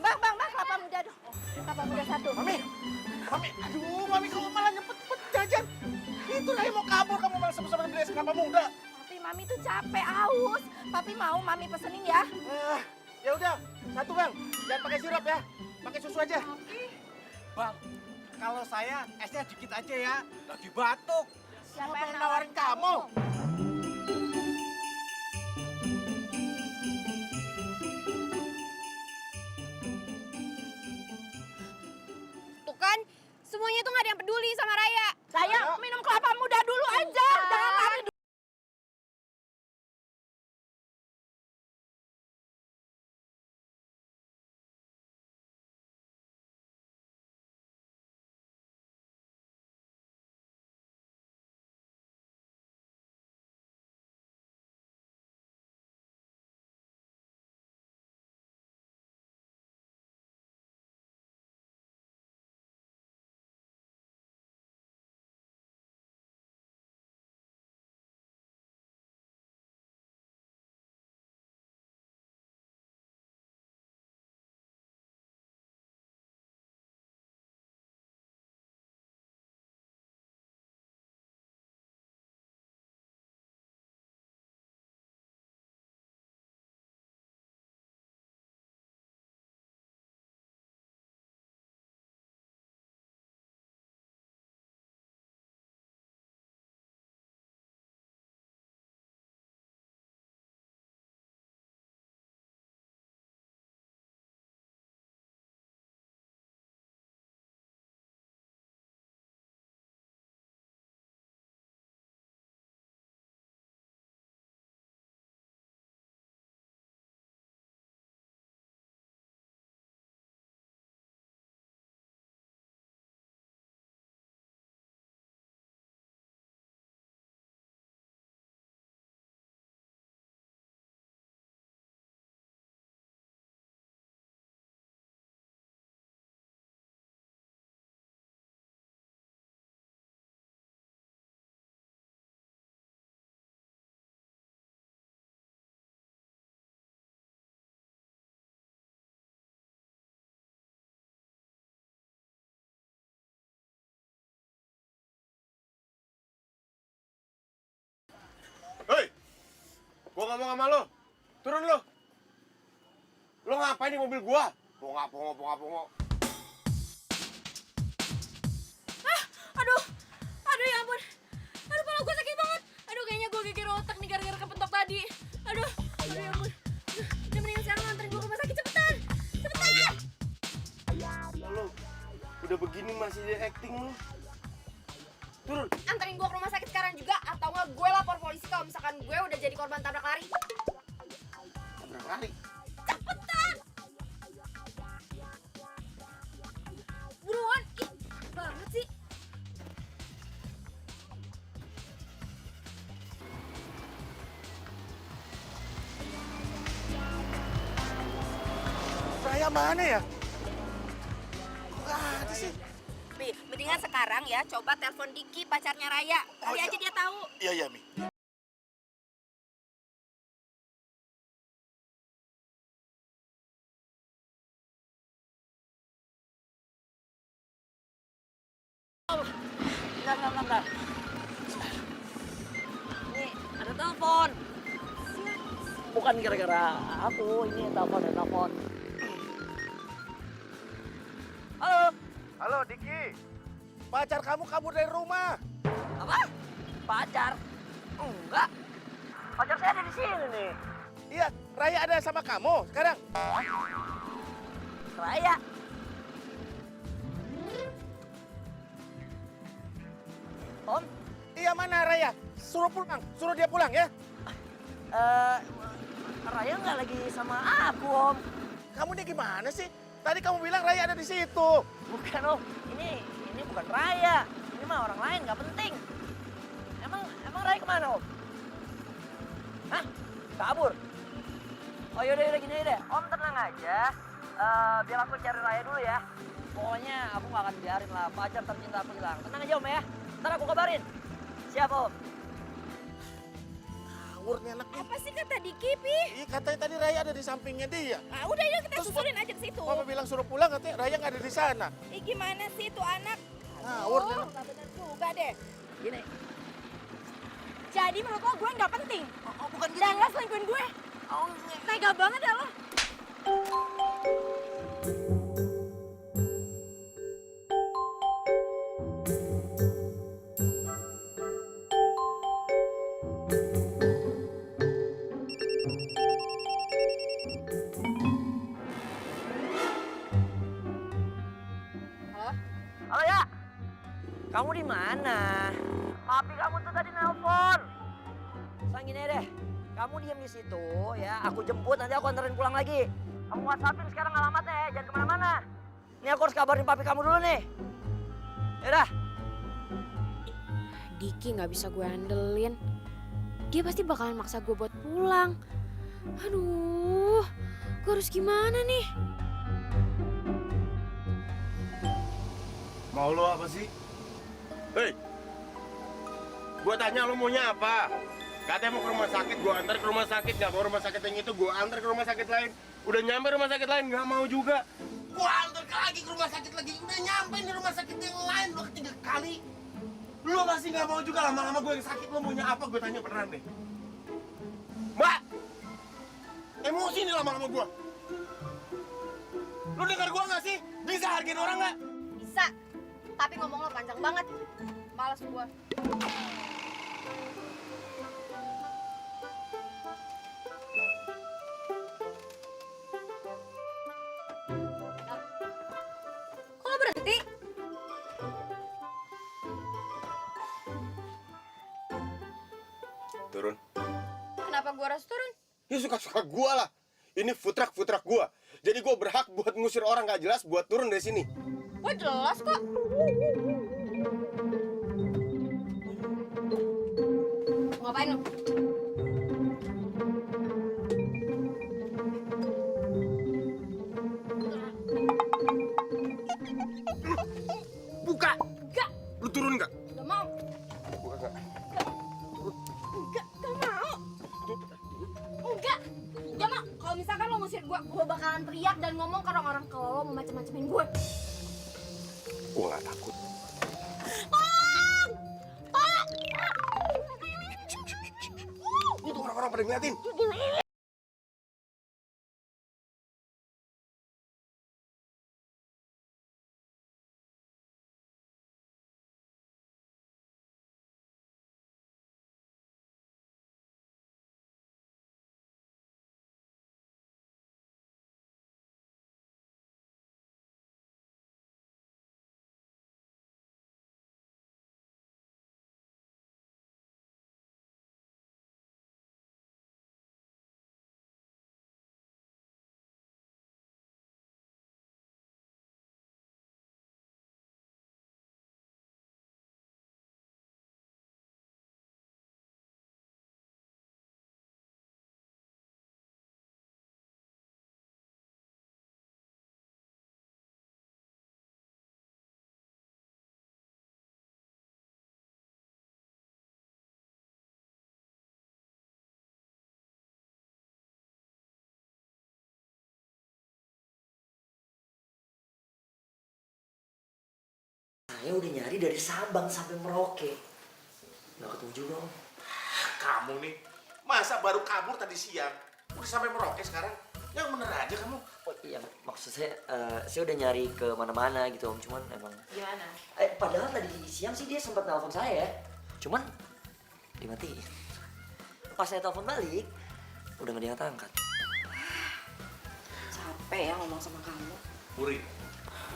Bang, kelapa muda dong. Kelapa muda satu. Mami, aduh, Mami kamu malah nyempet jajan. Itu Raya mau kabur, kamu malah sama-sama beli es kelapa muda. Tapi Mami tuh capek, haus. Papi mau Mami pesenin ya? Ya udah, satu bang, jangan pakai sirup ya, pakai susu aja. Bang, kalau saya esnya dikit aja ya, lagi batuk. Siapa yang nawarin kamu? Tuh kan, semuanya tuh gak ada yang peduli sama Raya. Sayang, minum kelapa muda dulu aja. Jangan lari dulu. Hei, gua ngomong sama lo, turun lo. Lo ngapain di mobil gua? Pongo. Aduh ya ampun. Aduh, kepala gue sakit banget. Aduh, kayaknya gue geger otak nih gara-gara kepentok tadi. Aduh ya ampun. Udah mendingan sekarang nganterin gue ke rumah sakit, cepetan. Lo udah begini masih di acting lo. Turun. Anterin gue ke rumah sakit sekarang juga, atau nggak gue lapor polisi kalau misalkan gue udah jadi korban tabrak lari. Tabrak lari. Cepetan. Buruan. Ih, banget sih. Raya mana ya? Kok nggak ada sih? Pi, mendingan sekarang ya coba telepon Diki, pacarnya Raya. Kali aja dia tahu. Iya, Mi. Bentar. Ini ada telepon. Bukan gara-gara aku, ini telepon. Halo, Diki. Pacar kamu kabur dari rumah. Apa? Pacar? Enggak. Pacar saya ada di sini nih. Iya, Raya ada sama kamu sekarang. Raya. Om? Iya, mana Raya? Suruh dia pulang ya. Raya nggak lagi sama aku, Om. Kamu ini gimana sih? Tadi kamu bilang Raya ada di situ. Bukan, Om. Ini bukan Raya. Ini mah orang lain, nggak penting. Emang Raya kemana, Om? Hah? Kabur? Oh yaudah gini deh. Om tenang aja. Biar aku cari Raya dulu ya. Pokoknya aku nggak akan biarin lah pacar tercinta aku hilang. Tenang aja, Om ya. Ntar aku kabarin. Siap, Om. kabur nih anaknya. Apa sih kata Diki, Pi? Iya katanya tadi Raya ada di sampingnya dia. Ah, udah yuk kita Terus, susulin aja ke situ. Papa bilang suruh pulang katanya Raya nggak ada di sana. Ih, gimana sih itu anak? Ngawur nih. Nggak bener juga deh. Gini. Jadi menurut lo gue nggak penting? Oh, bukan gitu. Dan lo selingkuhin gue? Oh, Tega banget ya lo. Halo? halo ya. Kamu di mana? Papi kamu tuh tadi nelpon. Sang gini deh. Kamu diam di situ ya. Aku jemput nanti aku anterin pulang lagi. Kamu WhatsAppin sekarang alamatnya ya. Jangan kemana-mana. Ini aku harus kabarin papi kamu dulu nih. Yaudah. Diki nggak bisa gue handelin. Dia pasti bakalan maksa gue buat pulang. Aduh, gue harus gimana nih? Mau lo apa sih? Hei, gua tanya lo maunya apa? Katanya mau ke rumah sakit, gua antar ke rumah sakit. Nggak mau rumah sakit yang itu, gua antar ke rumah sakit lain. Udah nyampe rumah sakit lain, nggak mau juga. Gua antar lagi ke rumah sakit lagi. Udah nyampe di rumah sakit yang lain, lo ketiga kali. Lo masih nggak mau juga, lama-lama gue yang sakit. Lo maunya apa? Gue tanya beneran deh. Mbak! Emosi nih lama-lama gua. Lo dengar gua nggak sih? Bisa hargain orang nggak? Bisa. Tapi ngomong lo panjang banget. Males gue. Kok lo berhenti? Turun. Kenapa gue harus turun? Ya suka-suka gua lah. Ini food truck gua. Jadi gua berhak buat ngusir orang gak jelas buat turun dari sini. Gue jelas kok. Ngapain lo? Buka! Enggak, Lu turun nggak? gak mau. Buka nggak? Gak mau. Enggak, gak mau. Kalau misalkan lo ngusir gue bakalan teriak dan ngomong ke orang-orang kalau lo mau macem-macemin gue. Gua nggak takut. Itu orang-orang pada ngeliatin. Saya udah nyari dari Sabang sampai Merauke. Nggak ketemu juga, Om. Kamu nih, masa baru kabur tadi siang? Udah sampai Merauke sekarang? Yang bener aja kamu. Oh iya, maksud saya udah nyari ke mana-mana gitu, Om. Cuman emang... Gimana? Padahal tadi siang sih dia sempat nelpon saya. Cuman dimatiin. Pas saya telepon balik, udah nggak diangkat. Capek ya ngomong sama kamu. Puri,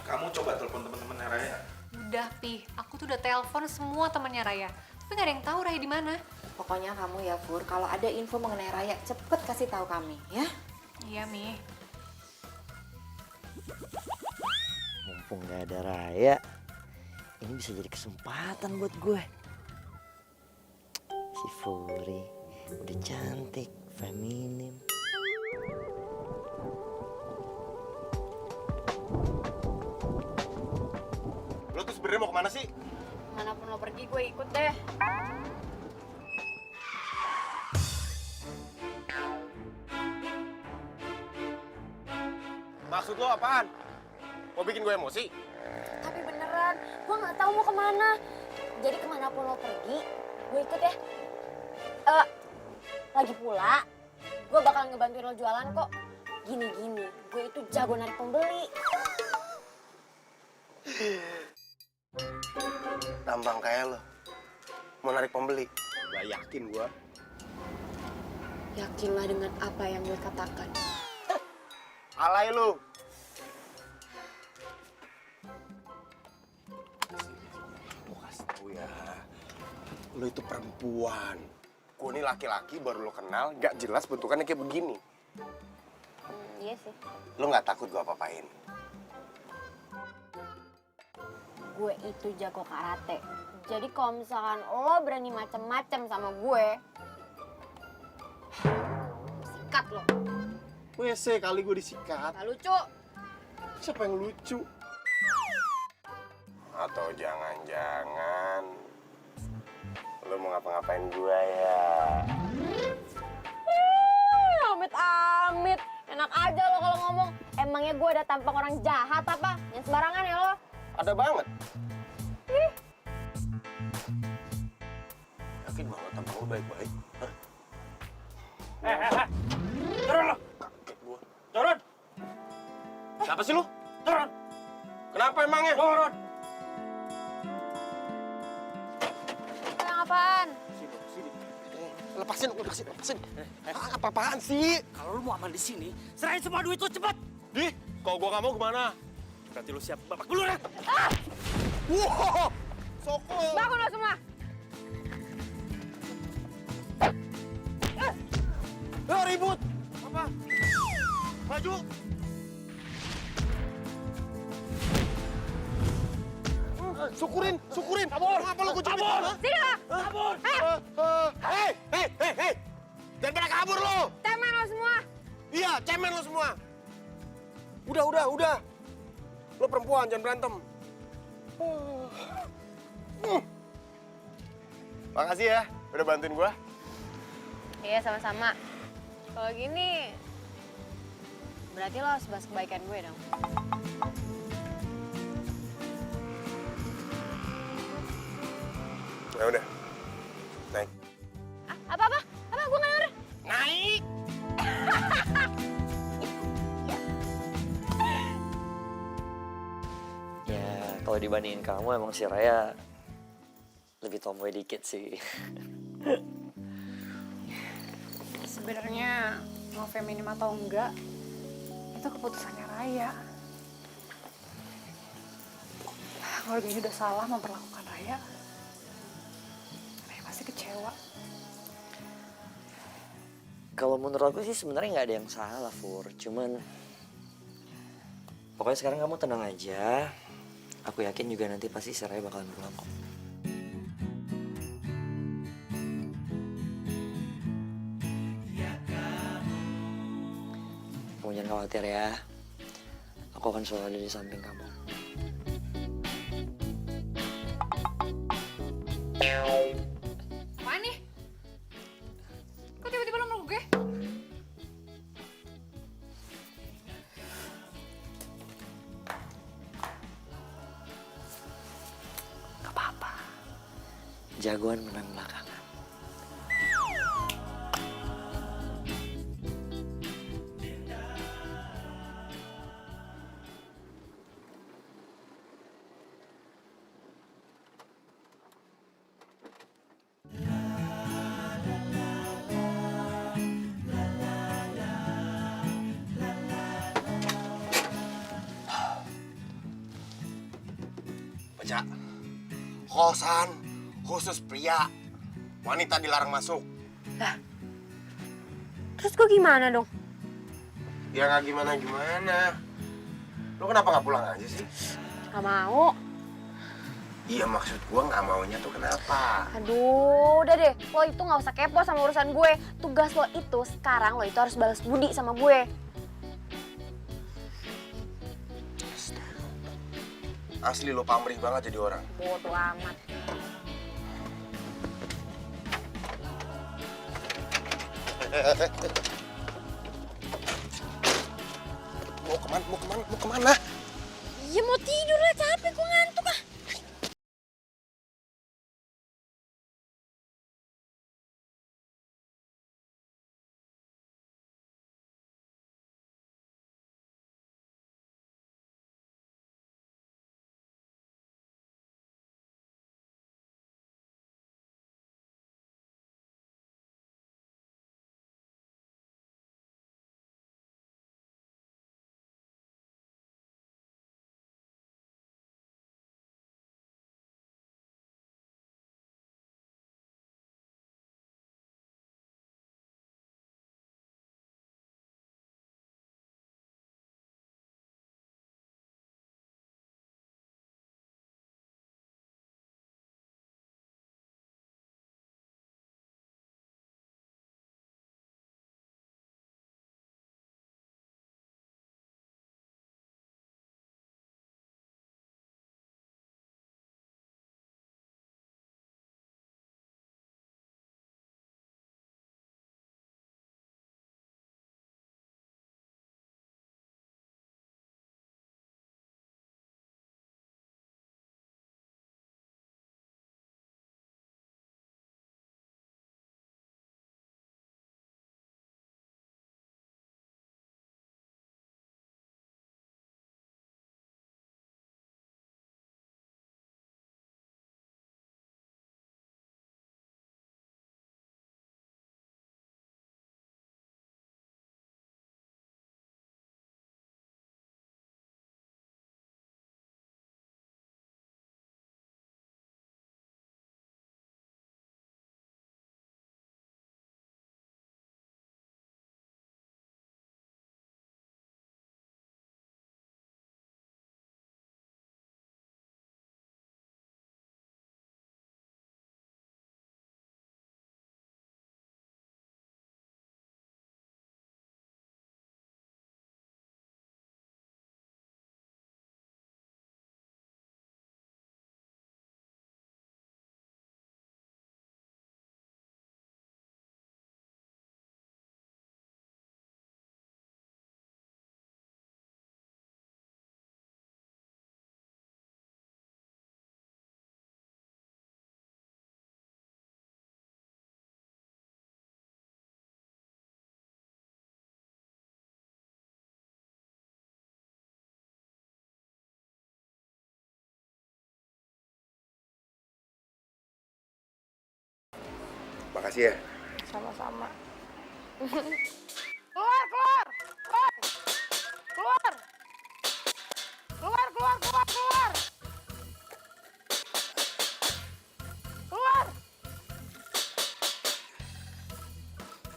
kamu coba telepon teman-temannya Raya. Udah, Pi. Aku tuh udah telepon semua temannya Raya. Tapi gak ada yang tahu Raya di mana. Pokoknya kamu ya, Fur, kalau ada info mengenai Raya, cepet kasih tahu kami, ya? Iya, Mi. Mumpung nggak ada Raya, ini bisa jadi kesempatan buat gue. Si Furi udah cantik, feminim. Lo tuh sebenarnya mau kemana sih? Manapun lo pergi, gue ikut deh. Maksud lo apaan? Mau bikin gue emosi? Tapi beneran, gue nggak tahu mau kemana. Jadi kemanapun lo pergi, gue ikut ya. Lagi pula, gue bakal ngebantuin lo jualan kok. Gini-gini, gue itu jago narik pembeli. Tampang kayak lo. Mau narik pembeli? Gak yakin gue. Yakinlah dengan apa yang gue katakan. Alay lo. Gue kasih tau ya. Lo itu perempuan. Gue ini laki-laki baru lo kenal, gak jelas bentukannya kayak begini. Iya sih. Lo gak takut gue apa-apain? Gue itu jago karate. Jadi kalau misalkan lo berani macem-macem sama gue, sikat lo. WC kali gue disikat. Gak lucu. Siapa yang lucu? Atau jangan-jangan lo mau ngapa-ngapain gue ya? Amit-amit. Enak aja lo kalau ngomong. Emangnya gue ada tampang orang jahat apa? Yang sembarangan ya lo? Ada banget. Yakin banget tampang lo baik-baik? Hah? Turun lo! Kaget gue. Turun! Siapa sih lo? Turun! Kenapa emangnya? Turun! Yang apaan? Sini, sini. Lepasin. Apa-apaan sih? Kalau lu mau aman di sini, serahin semua duit lu cepat. Di, kalau gua nggak mau gimana? Berarti lu siap babak belur ya? Wow, Soko. Bangun lo semua. Ribut. Apa? Maju. Syukurin. Kabur. Apa lo kucing? Kabur. Sini lo. Kabur. Hei. Jangan pada kabur lo. Temen lo semua. Iya, cemen lo semua. Udah. Lo perempuan, jangan berantem. Makasih ya, udah bantuin gua. Iya, sama-sama. Kalau gini, berarti lo harus bahas kebaikan gue dong. Ya udah. Naik. Apa? Gue nggak denger. Naik. Ya, kalau dibandingin kamu emang si Raya lebih tomboy dikit sih. Sebenarnya mau feminim atau enggak, itu keputusannya Raya. Keluarga ini udah salah memperlakukan Raya. Raya pasti kecewa. Kalau menurut aku sih sebenarnya nggak ada yang salah, Fur. Cuman pokoknya sekarang kamu tenang aja. Aku yakin juga nanti pasti si Raya bakalan pulang kok. Kamu jangan khawatir ya. Aku akan selalu ada di samping kamu. Apaan nih? Kok tiba-tiba lo meluk gue? Gak apa-apa. Jagoan menang belakangan. Baca. Kosan khusus pria. Wanita dilarang masuk. Terus gue gimana dong? Ya nggak gimana. Lo kenapa nggak pulang aja sih? Gak mau. Iya maksud gua nggak maunya tuh kenapa? Aduh, udah deh. Lo itu gak usah kepo sama urusan gue. Tugas lo itu sekarang lo itu harus balas budi sama gue. Asli lo pamrih banget jadi orang. Bodoh amat. Mau kemana? Mau kemana? Mau kemana? Ya mau tidur lah, capek gue ngantuk ah. Makasih ya. Sama-sama. Keluar, keluar! Keluar! Keluar! Keluar, keluar, keluar, keluar! Keluar!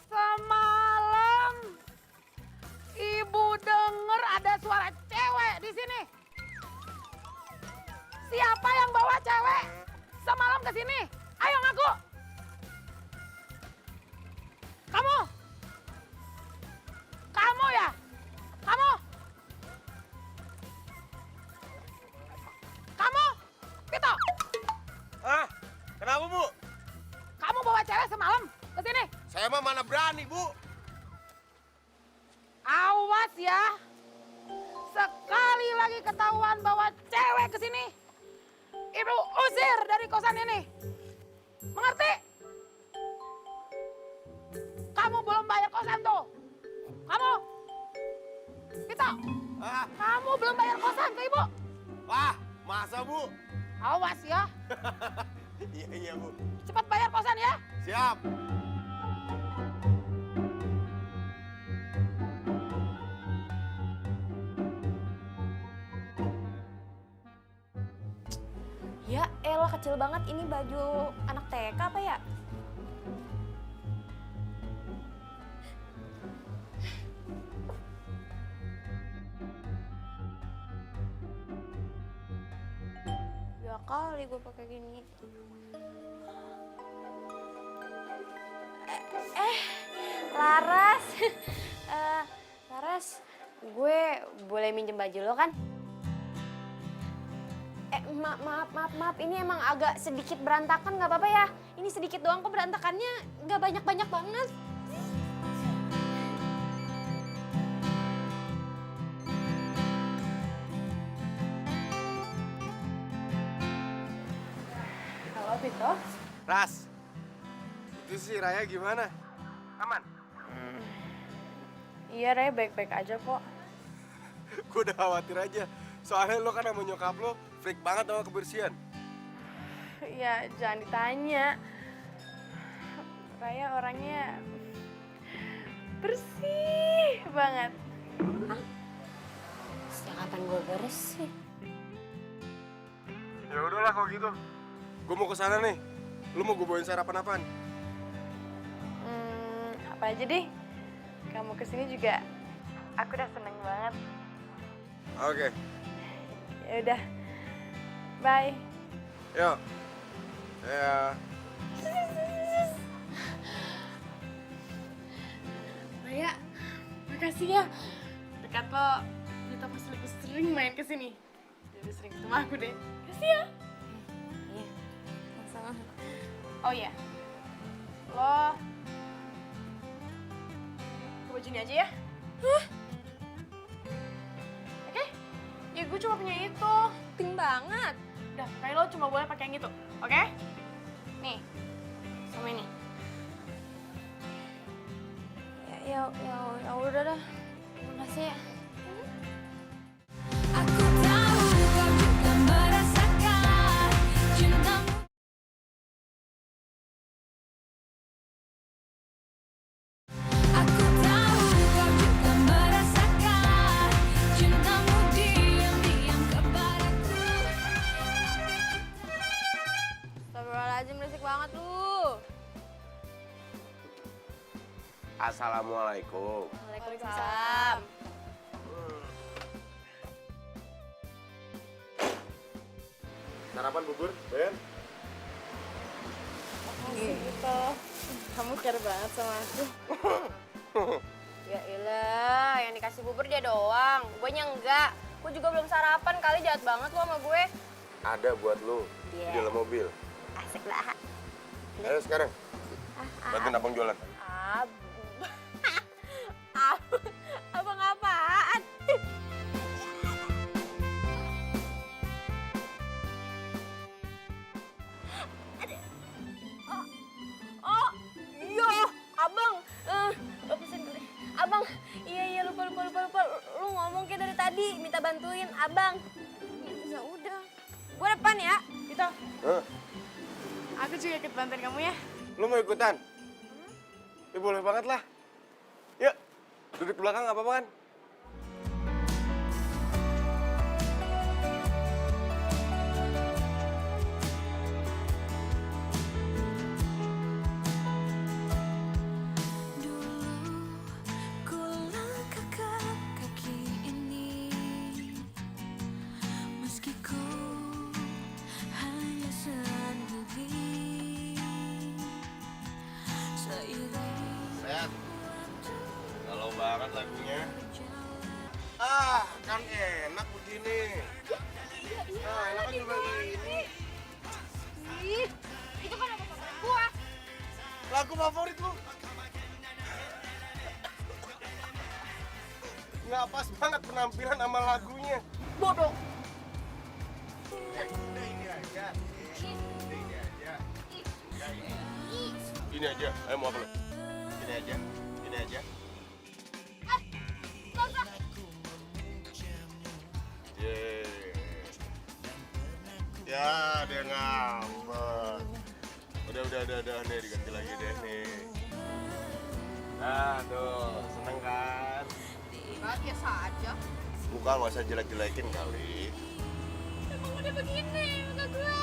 Semalam ibu denger ada suara cewek di sini. Siapa yang bawa cewek semalam ke sini? Ayo ngaku. Kamu? Kamu ya? Kamu? Kamu? Pito, Ah, kenapa Bu? kamu bawa cewek semalam ke sini? Saya mah mana berani Bu. Awas ya. Sekali lagi ketahuan bawa cewek ke sini, ibu usir dari kosan ini. Mengerti? Kamu belum bayar kosan tuh. Kamu? Pito, Ah, kamu belum bayar kosan ke ibu. wah, masa Bu? Awas ya. Iya iya Bu. Cepat bayar kosan ya. Siap. Ya elah kecil banget, ini baju anak TK apa ya? Ya kali gue pakai gini. Laras. Laras, gue boleh minjem baju lo kan? Maaf, ini emang agak sedikit berantakan, nggak apa-apa ya? Ini sedikit doang kok berantakannya, nggak banyak-banyak banget. Vito. Ras, itu si Raya gimana? Aman? Iya, Raya baik-baik aja kok. Gue udah khawatir aja. Soalnya lo kan sama nyokap lo freak banget sama kebersihan. Ya, jangan ditanya. Raya orangnya bersih banget. Sejak kapan gue bersih? Ya udahlah kalau gitu. Gue mau ke sana nih. Lo mau gue bawain sarapan apaan? Apa aja deh. Kamu kesini juga, aku udah seneng banget. Oke. Ya udah, bye. Yuk. Ya. Raya, makasih ya. Dekat lo, kita pasti lebih sering main kesini. Jadi sering ketemu aku deh. Makasih ya. Iya, sama. Oh iya, lo ke baju ini aja ya. Oke? Ya gue cuma punya itu. Pink banget. Udah, kayak lo cuma boleh pakai yang itu, oke? Nih, sama ini. Ya udah dah. Makasih ya. Aku tahu kau juga merasakan cintamu. Aku tahu kau juga merasakan cintamu diam-diam kepadaku. Astagfirullahaladzim, berisik banget lu. Assalamualaikum. Waalaikumsalam. Sarapan bubur, Ben? Gitu. Kamu care banget sama aku. Ya ilah, yang dikasih bubur dia doang. Gue enggak. Gue juga belum sarapan, kali jahat banget lo sama gue. Ada buat lo di dalam mobil. Asik lah. Ayo sekarang. Bantuin abang jualan. Abang apaan? Oh, iya, abang. Pesan dulu. Abang, iya lupa. Lu ngomong kayak dari tadi, minta bantuin, abang. Ya udah. Gue depan ya. Gitu. Hah? Aku juga ikut bantuin kamu ya. Lo mau ikutan? Ya boleh banget lah. Yuk, duduk belakang nggak apa-apa kan? Ku langkahkan kaki ini, meski ku hanya sendiri. Seiring Sehat. Galau banget lagunya. Kan enak begini. Enak kan juga ini. Ih, itu kan lagu favorit gua. Lagu favorit lu. Nggak pas banget penampilan sama lagunya. Bodoh. Ini aja. Ayo mau apa lu? Ini aja. Gak usah. Ya, dia ngambek. Udah nih diganti lagi deh nih. Nah, tuh, seneng kan? Biasa aja. Muka nggak usah jelek-jelekin kali. Emang udah begini muka gua.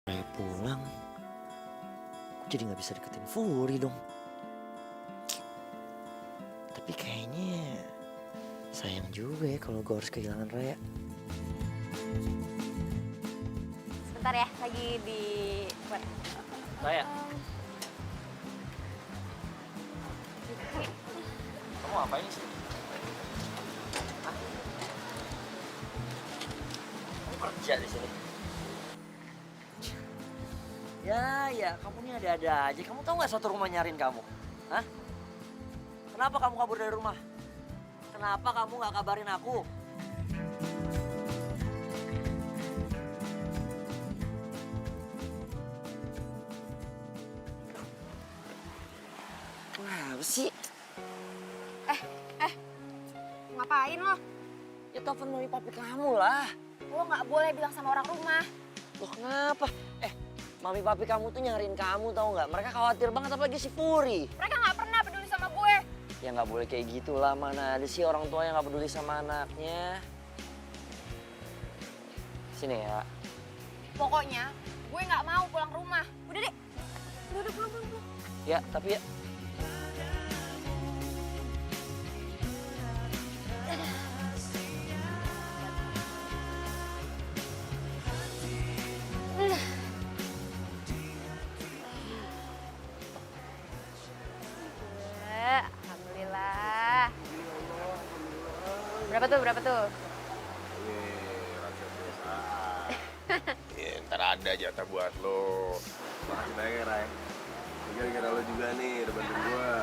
Raya pulang, aku jadi nggak bisa deketin Furi dong. Tapi kayaknya sayang juga ya kalau gue harus kehilangan Raya. Sebentar ya, lagi di buat. Raya. Kamu ngapain sih? Hah? Kamu kerja di sini? Ya, kamu ini ada-ada aja. Kamu tahu nggak satu rumah nyariin kamu? Hah? Kenapa kamu kabur dari rumah? Kenapa kamu nggak kabarin aku? Kenapa sih? Ngapain lo? Ya telepon mami papi kamu lah. Lo nggak boleh bilang sama orang rumah. Loh kenapa? Mami papi kamu tuh nyariin kamu tahu nggak? Mereka khawatir banget apalagi si Puri. Mereka nggak pernah peduli sama gue. Ya nggak boleh kayak gitulah, mana ada sih orang tua yang nggak peduli sama anaknya. Sini ya. Pokoknya gue nggak mau pulang rumah. Udah deh. Udah pulang. Ya, tapi ya. Alhamdulillah. Berapa tuh? Rahasia perusahaan. Ntar ada jatah buat lo. Makasih banyak ya, Ray. Gara-gara lo juga nih, udah bantuin gua.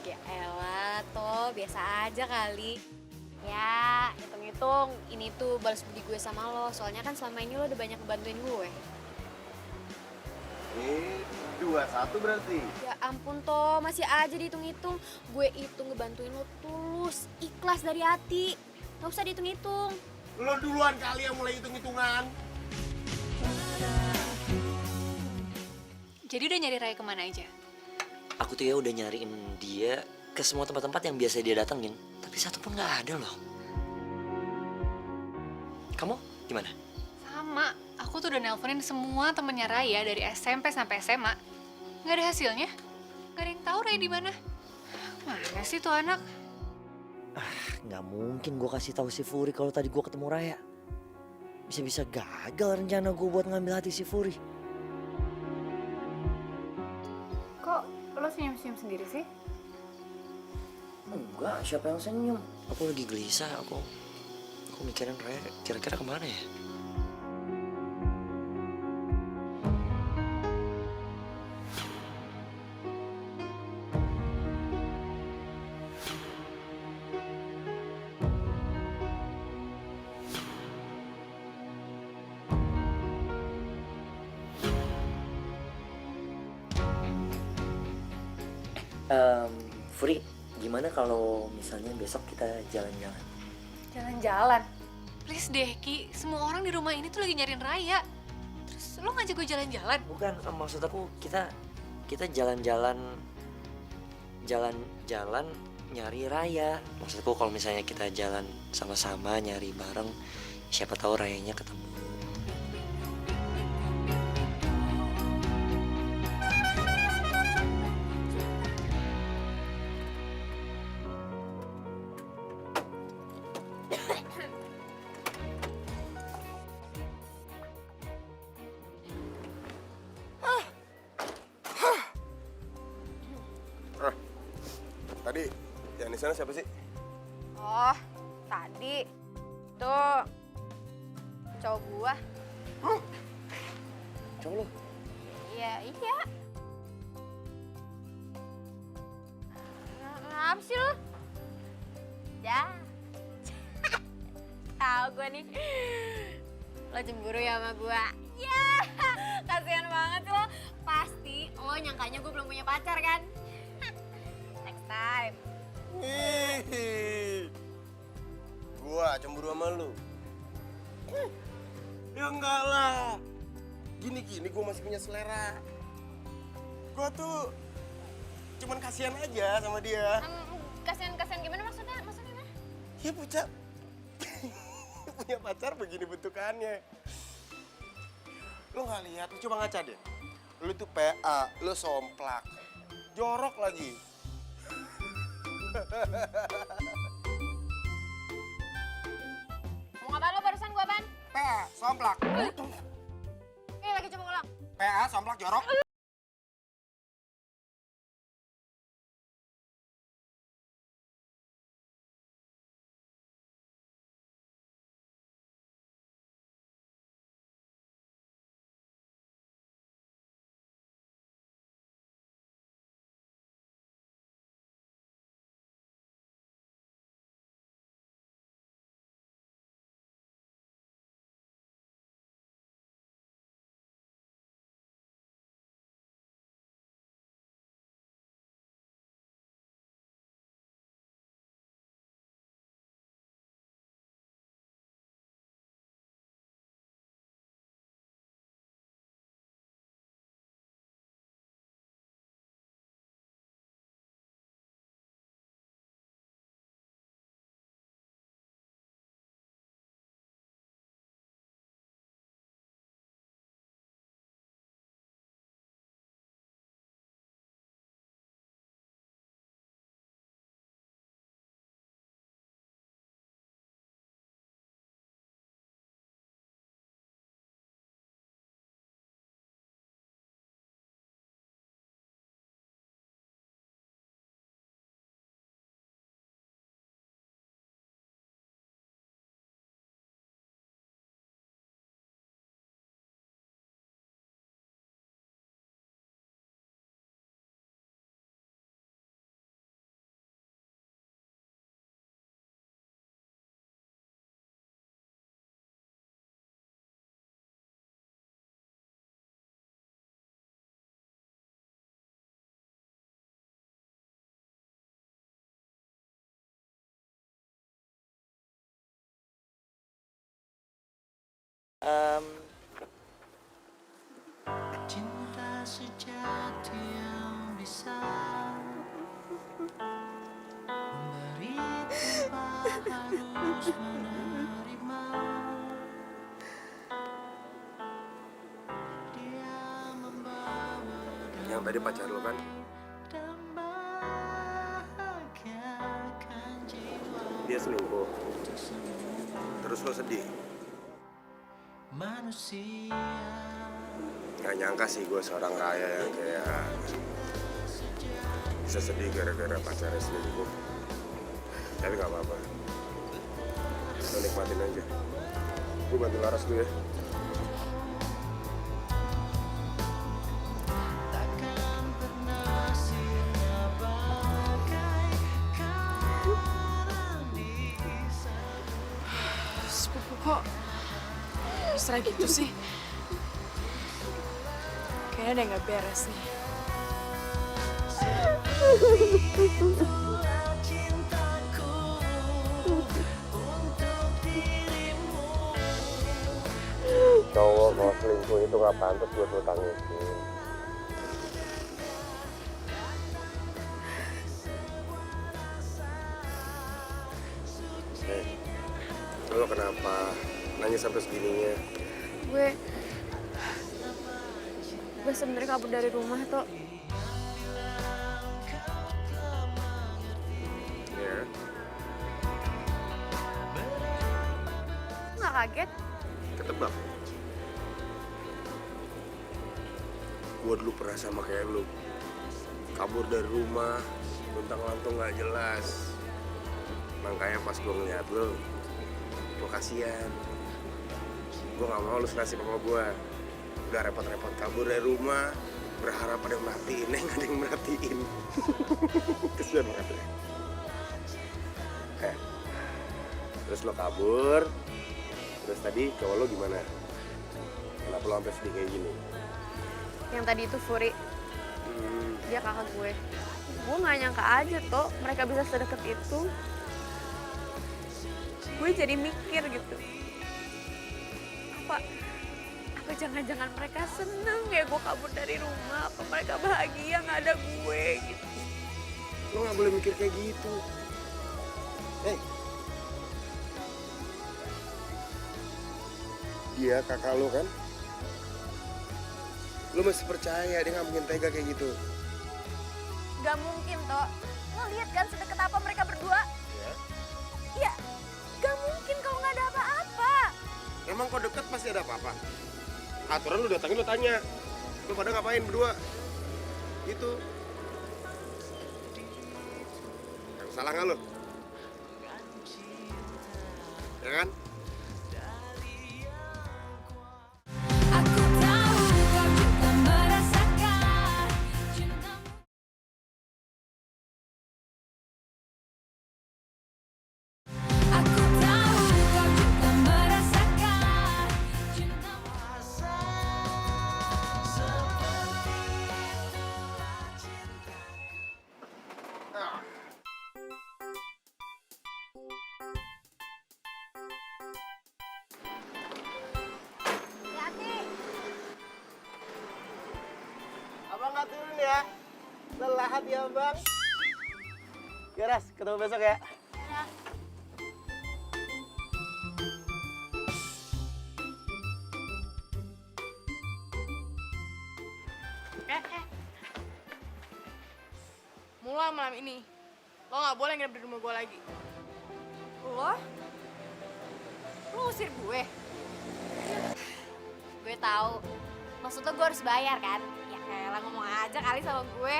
Ya elah, toh biasa aja kali. Ya, hitung-hitung ini tuh balas budi gue sama lo. Soalnya kan selama ini lo udah banyak ngebantuin gue. Ini 2-1 berarti. Ya ampun toh, masih aja dihitung-hitung. Gue itu ngebantuin lo tulus, ikhlas dari hati. Gak usah dihitung-hitung. Lo duluan kali yang mulai hitung-hitungan. Jadi udah nyari Raya kemana aja? Aku tuh ya udah nyariin dia ke semua tempat-tempat yang biasa dia datengin. Tapi satu pun nggak ada loh. Kamu gimana? Sama, aku tuh udah nelponin semua temennya Raya dari SMP sampai SMA. Nggak ada hasilnya. Nggak ada yang tahu Raya di mana. Mana sih tuh anak? Nggak mungkin gue kasih tahu si Furi kalau tadi gue ketemu Raya. Bisa-bisa gagal rencana gue buat ngambil hati si Furi. Kok lo senyum-senyum sendiri sih? Enggak, siapa yang senyum? Aku lagi gelisah, aku mikirin Raya kira-kira kemana ya? Furi, gimana kalau misalnya besok kita jalan-jalan? Jalan-jalan. Please deh, Ki. Semua orang di rumah ini tuh lagi nyariin Raya. Terus lo ngajak gue jalan-jalan? Bukan, maksud aku kita jalan-jalan nyari Raya. Maksudku kalau misalnya kita jalan sama-sama nyari bareng, siapa tahu Rayanya ketemu. Tadi yang di sana siapa sih? Oh, tadi tuh cowok gua. Cowok lu? Iya. Apa sih lo? Ya. Tahu gua nih. Lo cemburu ya sama gua. Ya, kasihan banget sih lo. Pasti lo nyangkanya gua belum punya pacar kan? Next time. Gua cemburu sama lu. Ya enggak lah. Gini-gini gua masih punya selera. Gua tuh cuman kasihan aja sama dia. Kasihan gimana maksudnya? Maksudnya gimana? Ya punya punya pacar begini bentukannya. Lu nggak lihat, lu coba ngaca deh. Lu tuh PA, lu somplak. Jorok lagi. Mau ngapain lo barusan gua apaan? PA, somplak. Lagi coba ngulang. PA, somplak, jorok. Cinta sejati yang bisa memberi tanpa harus menerima. Dia membawa Yang tadi pacar lu kan? dan bahagiakan jiwa Dia selingkuh. Terus lo sedih? manusia. Gak nyangka sih gue seorang raya yang kayak bisa sedih gara-gara pacarnya selingkuh. Tapi gak apa-apa. Lo nikmatin aja. Gue bantu Laras dulu ya. Takkan pernah sirna bagaikan di sana. Sepupu kok mesra gitu sih? Kayaknya ada yang gak beres nih. Itulah cintaku untuk dirimu. Cowok kalau selingkuh itu gak pantas buat lo tangisin. Lo kenapa nanya sampai segininya? Gue sebenarnya kabur dari rumah tuh. Ya, Nggak kaget? ketebak. Gue dulu pernah sama kayak lu. Kabur dari rumah, luntang-lantung gak jelas. Makanya pas gue ngeliat lu, gue kasihan. Gue gak mau lu serasi sama gue. Udah repot-repot kabur dari rumah, berharap ada yang merhatiin, gak ada yang merhatiin. Kesian banget ya. Terus lo kabur, terus tadi cowok lo gimana? Kenapa lo sampai sedih kayak gini? Yang tadi itu Furi, dia kakak gue. Gue nggak nyangka aja tuh mereka bisa sedekat itu. Gue jadi mikir gitu. Apa jangan-jangan mereka seneng ya gue kabur dari rumah? Apa mereka bahagia nggak ada gue gitu? Lo nggak boleh mikir kayak gitu. Dia kakak lo kan? Lu mesti percaya dia nggak mungkin tega kayak gitu. Gak mungkin, Tok. Lo lihat kan sedekat apa mereka berdua? Ya. Ya, gak mungkin kalau nggak ada apa-apa. Emang kok deket pasti ada apa-apa. Aturan lu datangin lu tanya. Lu pada ngapain berdua? Gitu. Salah nggak lu? Ya kan? Aku tahu kau juga merasakan cintamu. Aku tahu kau juga merasakan cintamu. Hati-hati. Abang nggak turun ya? Lelah hati abang. Ya Ras, ketemu besok ya. Mulai malam ini, lo nggak boleh nginep di rumah gue lagi. Lo? Lo ngusir gue? Gue tahu. Maksud lo gue harus bayar kan? Ya kayak ngomong aja kali sama gue.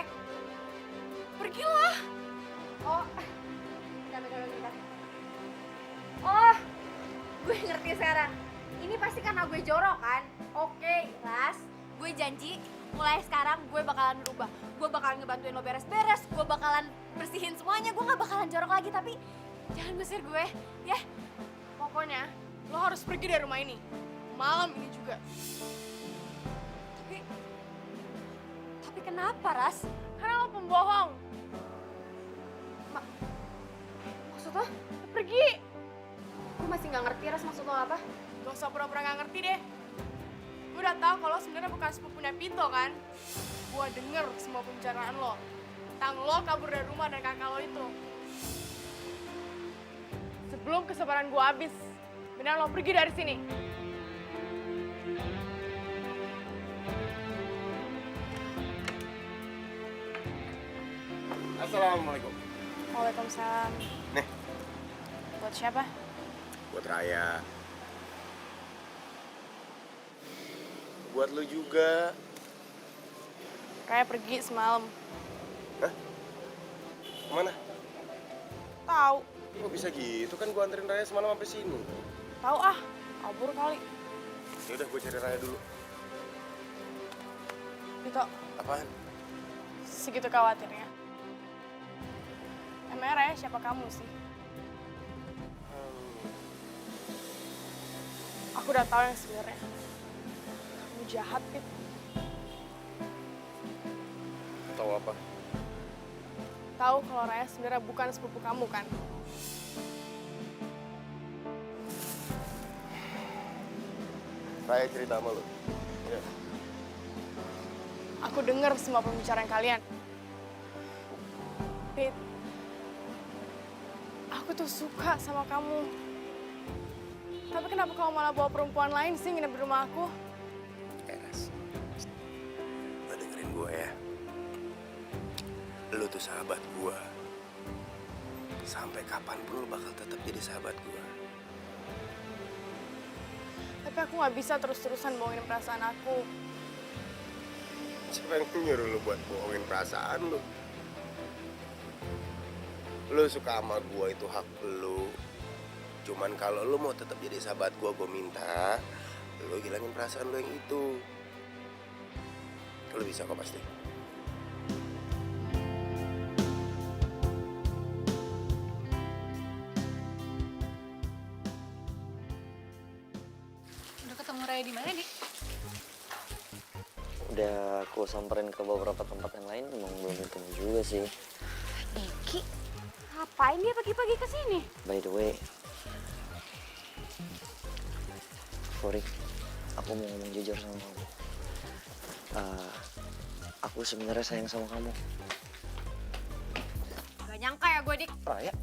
Pergilah. Oh, bentar. Oh, gue ngerti sekarang. Ini pasti karena gue jorok kan? Oke, Ras. Gue janji mulai sekarang gue bakalan berubah. Gue bakalan ngebantuin lo beres-beres. Gue bakalan bersihin semuanya. Gue gak bakalan jorok lagi, tapi jangan ngusir gue, ya? Pokoknya, lo harus pergi dari rumah ini. Malam ini juga. Tapi kenapa, Ras? Karena lo pembohong. Maksud lo? Pergi. Gue masih gak ngerti, Ras, maksud lo apa? Gak usah pura-pura gak ngerti deh. Gue udah tahu kalau sebenarnya bukan sepupunya Pito kan. Gue denger semua pembicaraan lo. Tentang lo kabur dari rumah dan kakak lo itu. Sebelum kesabaran gue habis, benar lo pergi dari sini. Assalamualaikum. Waalaikumsalam. Nih, Buat siapa? buat Raya. Buat lu juga. Raya pergi semalam. Hah? Kemana? Tahu. Kok bisa gitu? Kan gua anterin Raya semalam sampai sini. Tahu ah, kabur kali. Ya udah, gua cari Raya dulu. Pito, Apaan? segitu khawatirnya. Emangnya Raya siapa kamu sih? Aku udah tahu yang sebenarnya. Kamu jahat, Pit. Tahu apa? Tahu kalau Raya sebenarnya bukan sepupu kamu kan? Raya cerita sama lu. Ya. Aku dengar semua pembicaraan kalian. Pit, aku tuh suka sama kamu. Tapi kenapa kamu malah bawa perempuan lain sih nginep di rumah aku? Eras, lo dengerin gue ya. Lu tuh sahabat gue. Sampai kapanpun lu bakal tetap jadi sahabat gue. Tapi aku nggak bisa terus-terusan bohongin perasaan aku. Siapa yang nyuruh lu buat bohongin perasaan lu? Lu suka sama gue itu hak lu. Cuman kalau lu mau tetap jadi sahabat gue minta lu hilangin perasaan lu yang itu. Lu bisa kok pasti. Udah ketemu Raya di mana, Dik? Udah aku samperin ke beberapa tempat yang lain, emang belum ketemu juga sih. Diki, ngapain dia pagi-pagi ke sini? By the way, Fori, aku mau ngomong jujur sama kamu. Aku sebenarnya sayang sama kamu. Gak nyangka ya gue, Dik. Raya?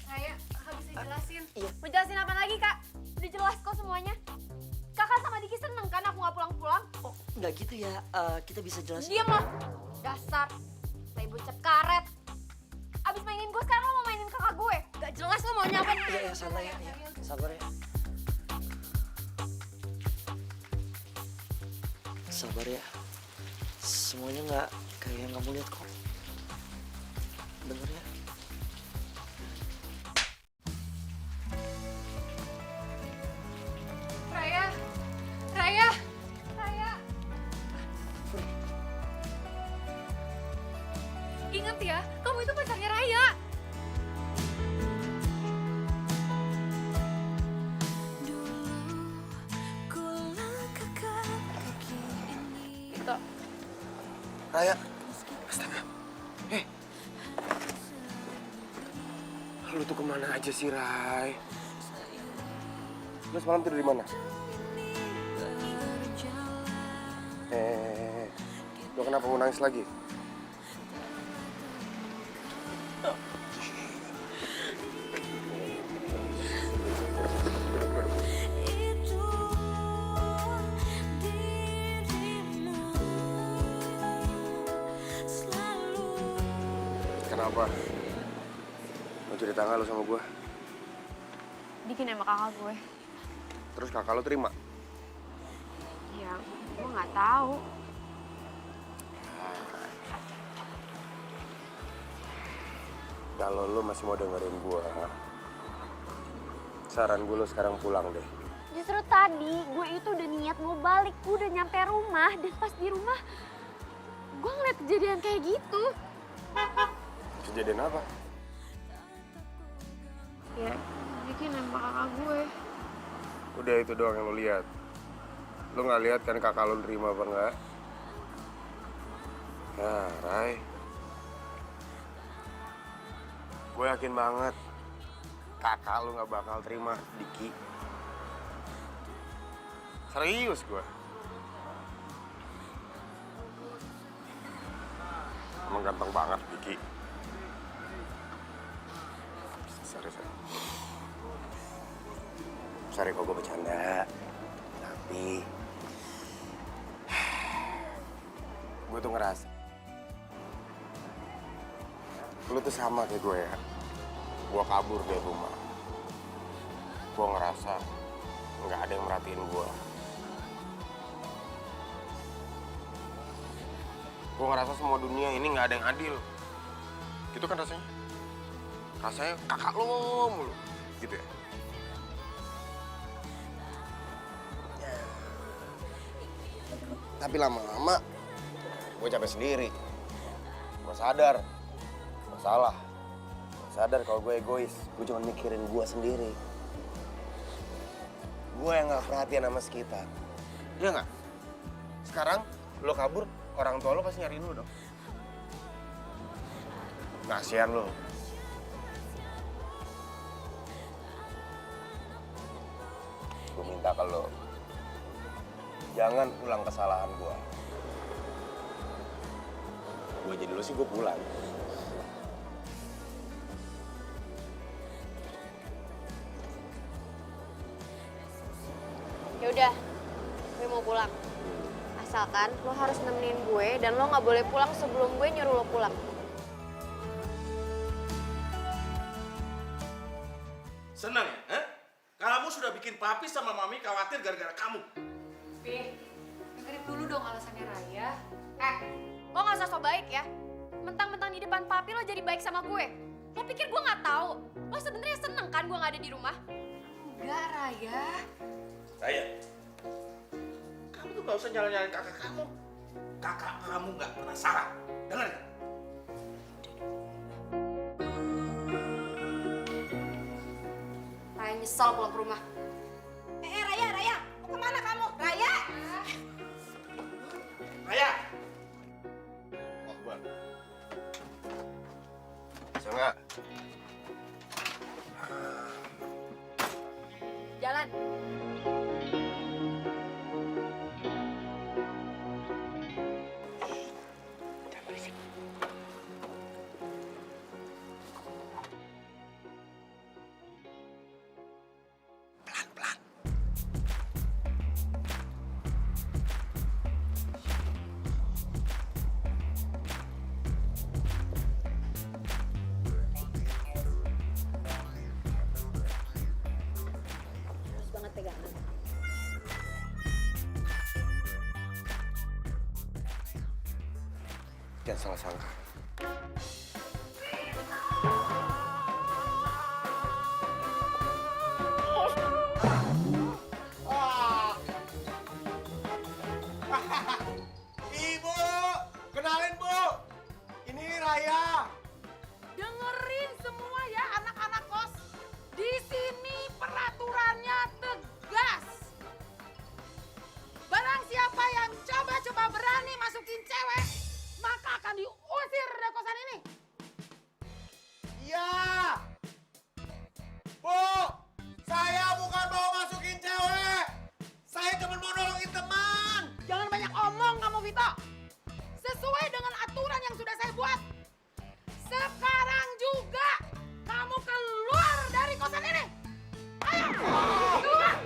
Raya, kakak bisa jelasin? Iya. Mau jelasin apa lagi, Kak? Udah jelas kok semuanya. Kakak sama Diki seneng kan aku gak pulang-pulang? Oh, nggak gitu ya. Kita bisa jelasin. Diam lo, dasar tai bocap karet. Abis mainin gue sekarang lo mau mainin kakak gue. Gak jelas lo maunya apa. Ya, sabar ya. Sabar ya. Sabar ya. Semuanya nggak kayak yang kamu lihat kok. Bener ya? Raya, Raya, Raya. Ingat ya, kamu itu pacarnya Raya. Pito, Raya. Astaga. Lu tuh kemana aja sih, Ray? Lu semalam tidur di mana? Lu kenapa mau nangis lagi? Kenapa? Mau cerita nggak lu sama gue? Bikin sama kakak gue. Terus kakak lu terima? Ya, gue nggak tahu. Kalau lu masih mau dengerin gue, saran gue lu sekarang pulang deh. Justru tadi gue itu udah niat mau balik, gue udah nyampe rumah dan pas di rumah gue ngeliat kejadian kayak gitu. Kejadian apa? Ya, bikin sama kakak gue. Udah itu doang yang lu lihat. Lu nggak lihat kan kakak lu nerima apa enggak? Ya, Ray. Gue yakin banget kakak lu nggak bakal terima Diki. Serius gue. Emang ganteng banget Diki. Sorry kok gue bercanda. Tapi gue tuh ngerasa lu tuh sama kayak gue ya. Gue kabur dari rumah. Gue ngerasa nggak ada yang merhatiin gue. Gue ngerasa semua dunia ini nggak ada yang adil. Gitu kan rasanya? Rasanya kakak lo mulu, gitu ya? Tapi lama-lama gue capek sendiri. Gue sadar, gue salah. Gue sadar kalau gue egois. Gue cuma mikirin gue sendiri. Gue yang gak perhatian sama sekitar. Iya nggak? Sekarang lo kabur, orang tua lo pasti nyariin lo dong. Kasian lo. Gue minta ke lo, jangan ulang kesalahan gue. Gue jadi lo sih gue pulang. Ya udah, gue mau pulang. Asalkan lo harus nemenin gue dan lo nggak boleh pulang sebelum gue nyuruh lo pulang. Senang ya? Hah? Kamu sudah bikin papi sama mami khawatir gara-gara kamu. Pi, dengerin dulu dong alasannya Raya. Lo nggak usah so baik ya. Mentang-mentang di depan papi lo jadi baik sama gue. Lo pikir gue nggak tahu? Lo sebenarnya seneng kan gue nggak ada di rumah? Enggak, Raya. Raya, kamu tuh gak usah nyalain kakak kamu. Kakak kamu gak pernah salah. Dengar ya? Raya nyesel pulang ke rumah. Raya, mau kemana kamu? Raya! Raya! Wah, Bang. Bisa nggak? Jalan. Sekian salah sangka. Ibu, kenalin Bu. Ini Raya. Dengerin semua ya anak-anak kos. Di sini peraturannya tegas. Barang siapa yang coba-coba berani masukin cewek, maka akan diusir dari kosan ini. Iya. Bu, saya bukan mau masukin cewek. Saya cuma mau nolongin teman. Jangan banyak omong kamu, Vito. Sesuai dengan aturan yang sudah saya buat. Sekarang juga kamu keluar dari kosan ini. Ayo, keluar.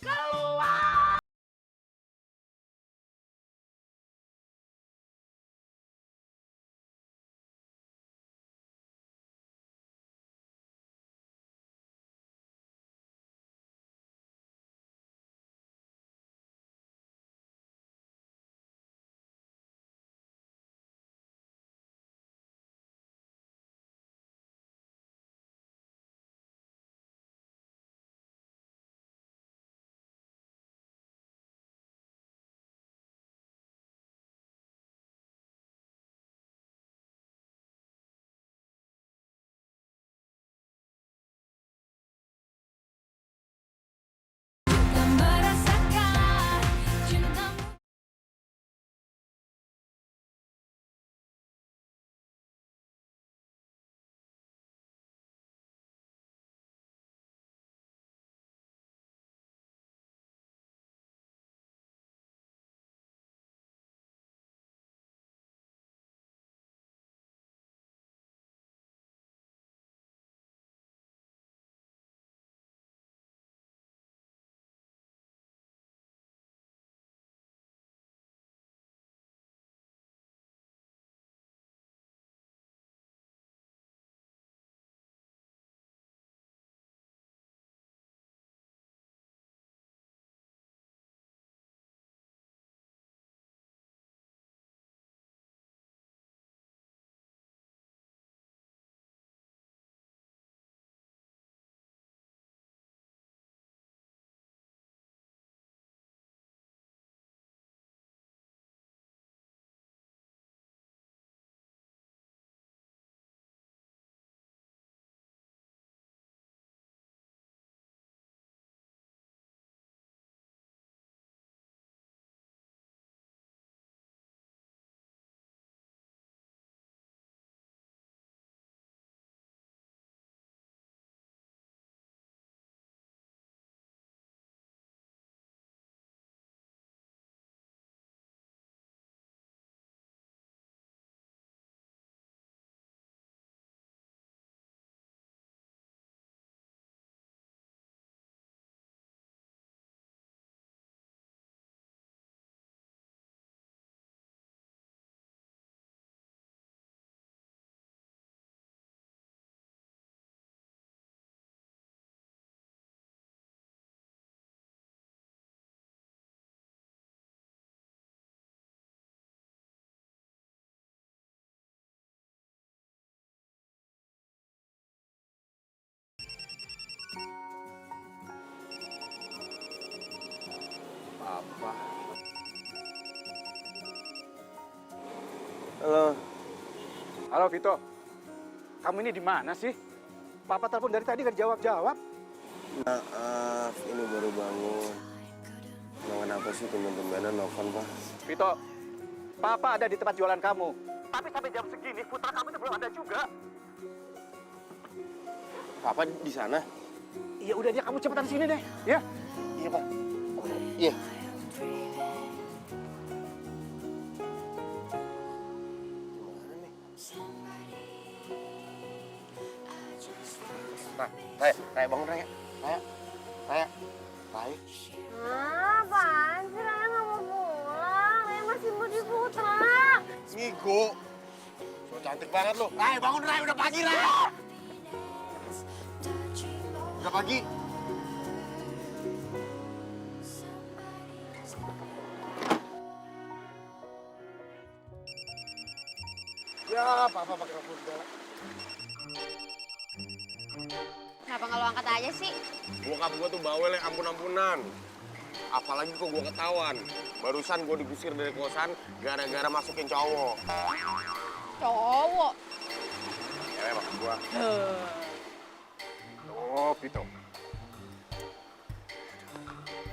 Keluar. Merasakan cintamu. Apa? Halo. Halo Vito, kamu ini di mana sih? Papa telepon dari tadi gak dijawab-jawab. Maaf, ini baru bangun. Emang kenapa sih teman-temannya nelfon, Pak? Vito, Papa ada di tempat jualan kamu. Tapi sampai jam segini, putra kamu itu belum ada juga. Papa di sana? Iya udah dia, kamu cepetan sini deh, ya? Iya, Pak. Iya. Raya bangun Raya. Raya. Apaan sih Raya nggak mau pulang? Raya masih mau di Putra. Ngigo. So cantik banget lo. Raya bangun Raya, udah pagi Raya. Udah pagi. Ya, papa pakai telepon segala. Kenapa nggak lo angkat aja sih? Bokap gue tuh bawel yang ampun-ampunan. Apalagi kok gue ketahuan. Barusan gue digusir dari kosan gara-gara masukin cowok. Cowok. Cewek maksud gue. Oh, Vito.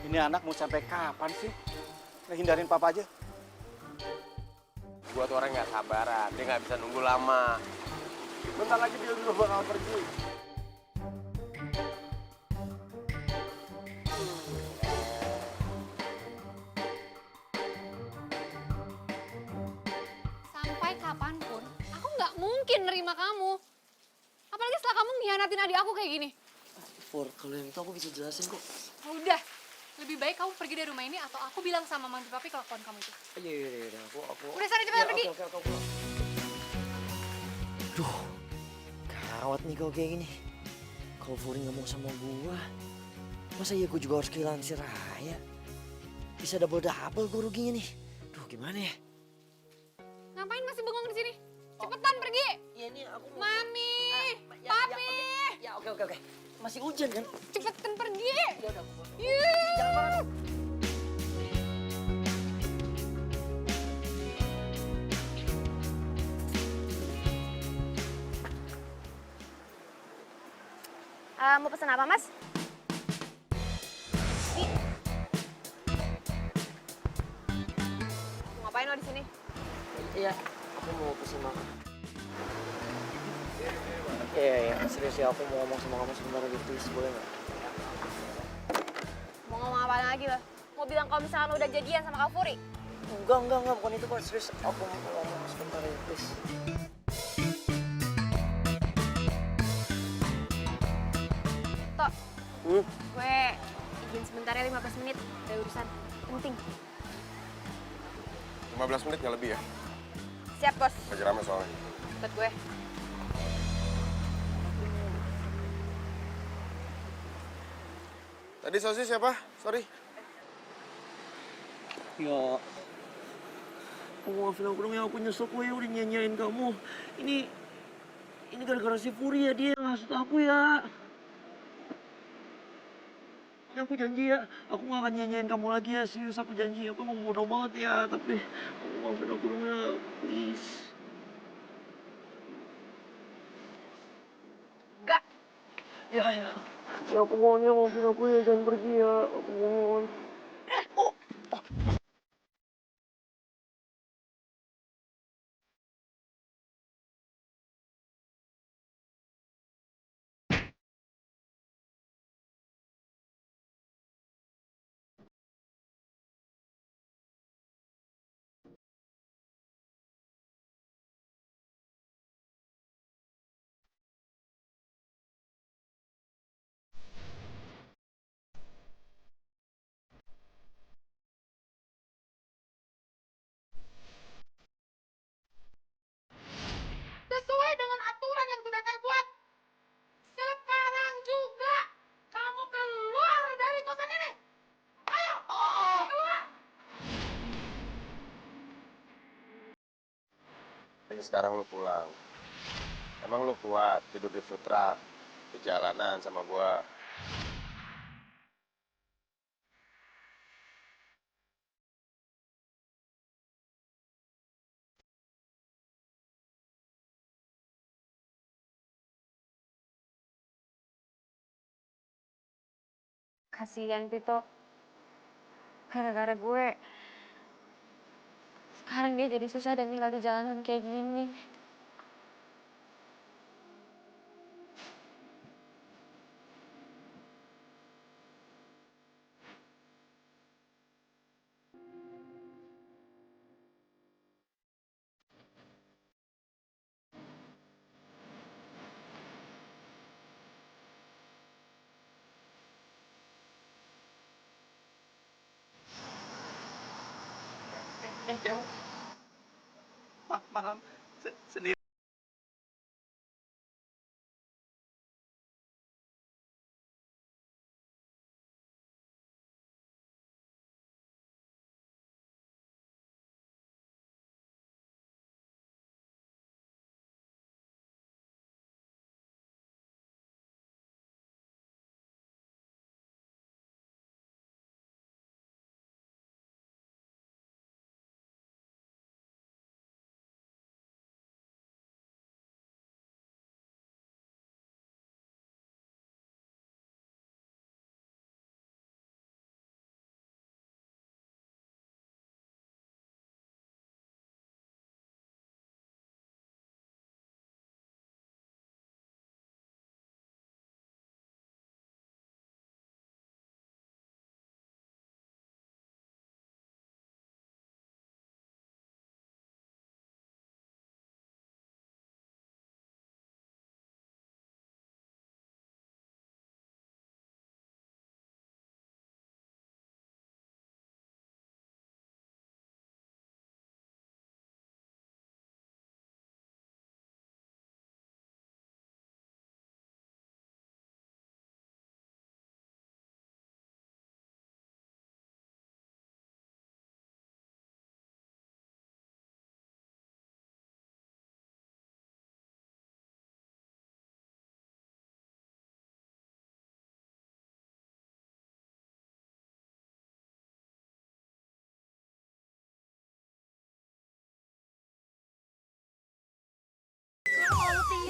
Ini anak mau sampai kapan sih? Ngehindarin papa aja. Gue tuh orang nggak sabaran. Dia nggak bisa nunggu lama. Bentar lagi dia juga bakal pergi. Sampai kapanpun, aku nggak mungkin nerima kamu. Apalagi setelah kamu mengkhianatin adik aku kayak gini. Fur, kalau yang itu aku bisa jelasin kok. Udah, lebih baik kamu pergi dari rumah ini atau aku bilang sama mantu papi kelakuan kamu itu. Iya, aku. Udah sana cepetan pergi. Oke, aku pulang. Duh, gawat nih kau kayak gini. Kalau Furi ngomong sama gua, masa iya gua juga harus kehilangan si Raya? Bisa double-double gua ruginya nih. Duh, gimana ya? Ngapain masih bengong di sini? Cepetan pergi. Ya ini aku mau... Mami, Ya, papi. Ya, oke. Masih hujan kan? Cepetan pergi. Ya udah, aku. Yuh. Jangan marah. Mau pesan apa, Mas? Mau ngapain lo di sini? Iya, aku mau pesen makan. Iya, serius ya, aku mau ngomong sama kamu sebentar lagi, please, boleh nggak? Mau ngomong apa lagi lo? Mau bilang kalau misalnya lo udah jadian sama Kak Furi? Enggak, bukan itu kok, serius. Aku mau ngomong sebentar lagi, please. Tok, gue izin sebentar ya 15 menit. Ada urusan penting. 15 menit nggak lebih ya? Siap, Bos. Lagi rame soalnya. Ikut gue. Tadi sosis siapa? Sorry. Ya, maafin aku dong ya, aku nyesel gue udah nyanyain kamu. Ini gara-gara si Furi ya, dia yang hasut aku ya. Ya, aku janji ya, aku gak akan nyanyain kamu lagi ya, serius aku janji. Aku emang bodoh banget ya, tapi aku maafin aku dong ya, please. Enggak. Ya, aku mohon ya, maafin aku ya, jangan pergi ya, aku mohon. Sesuai dengan aturan yang sudah saya buat. Sekarang juga kamu keluar dari kosan ini. Ayo, keluar. Jadi sekarang lu pulang. Emang lu kuat tidur di food truck, di jalanan sama gua? Kasihan, Vito. Gara-gara gue. Sekarang dia jadi susah dan tinggal di jalanan kayak gini. Malam sendiri.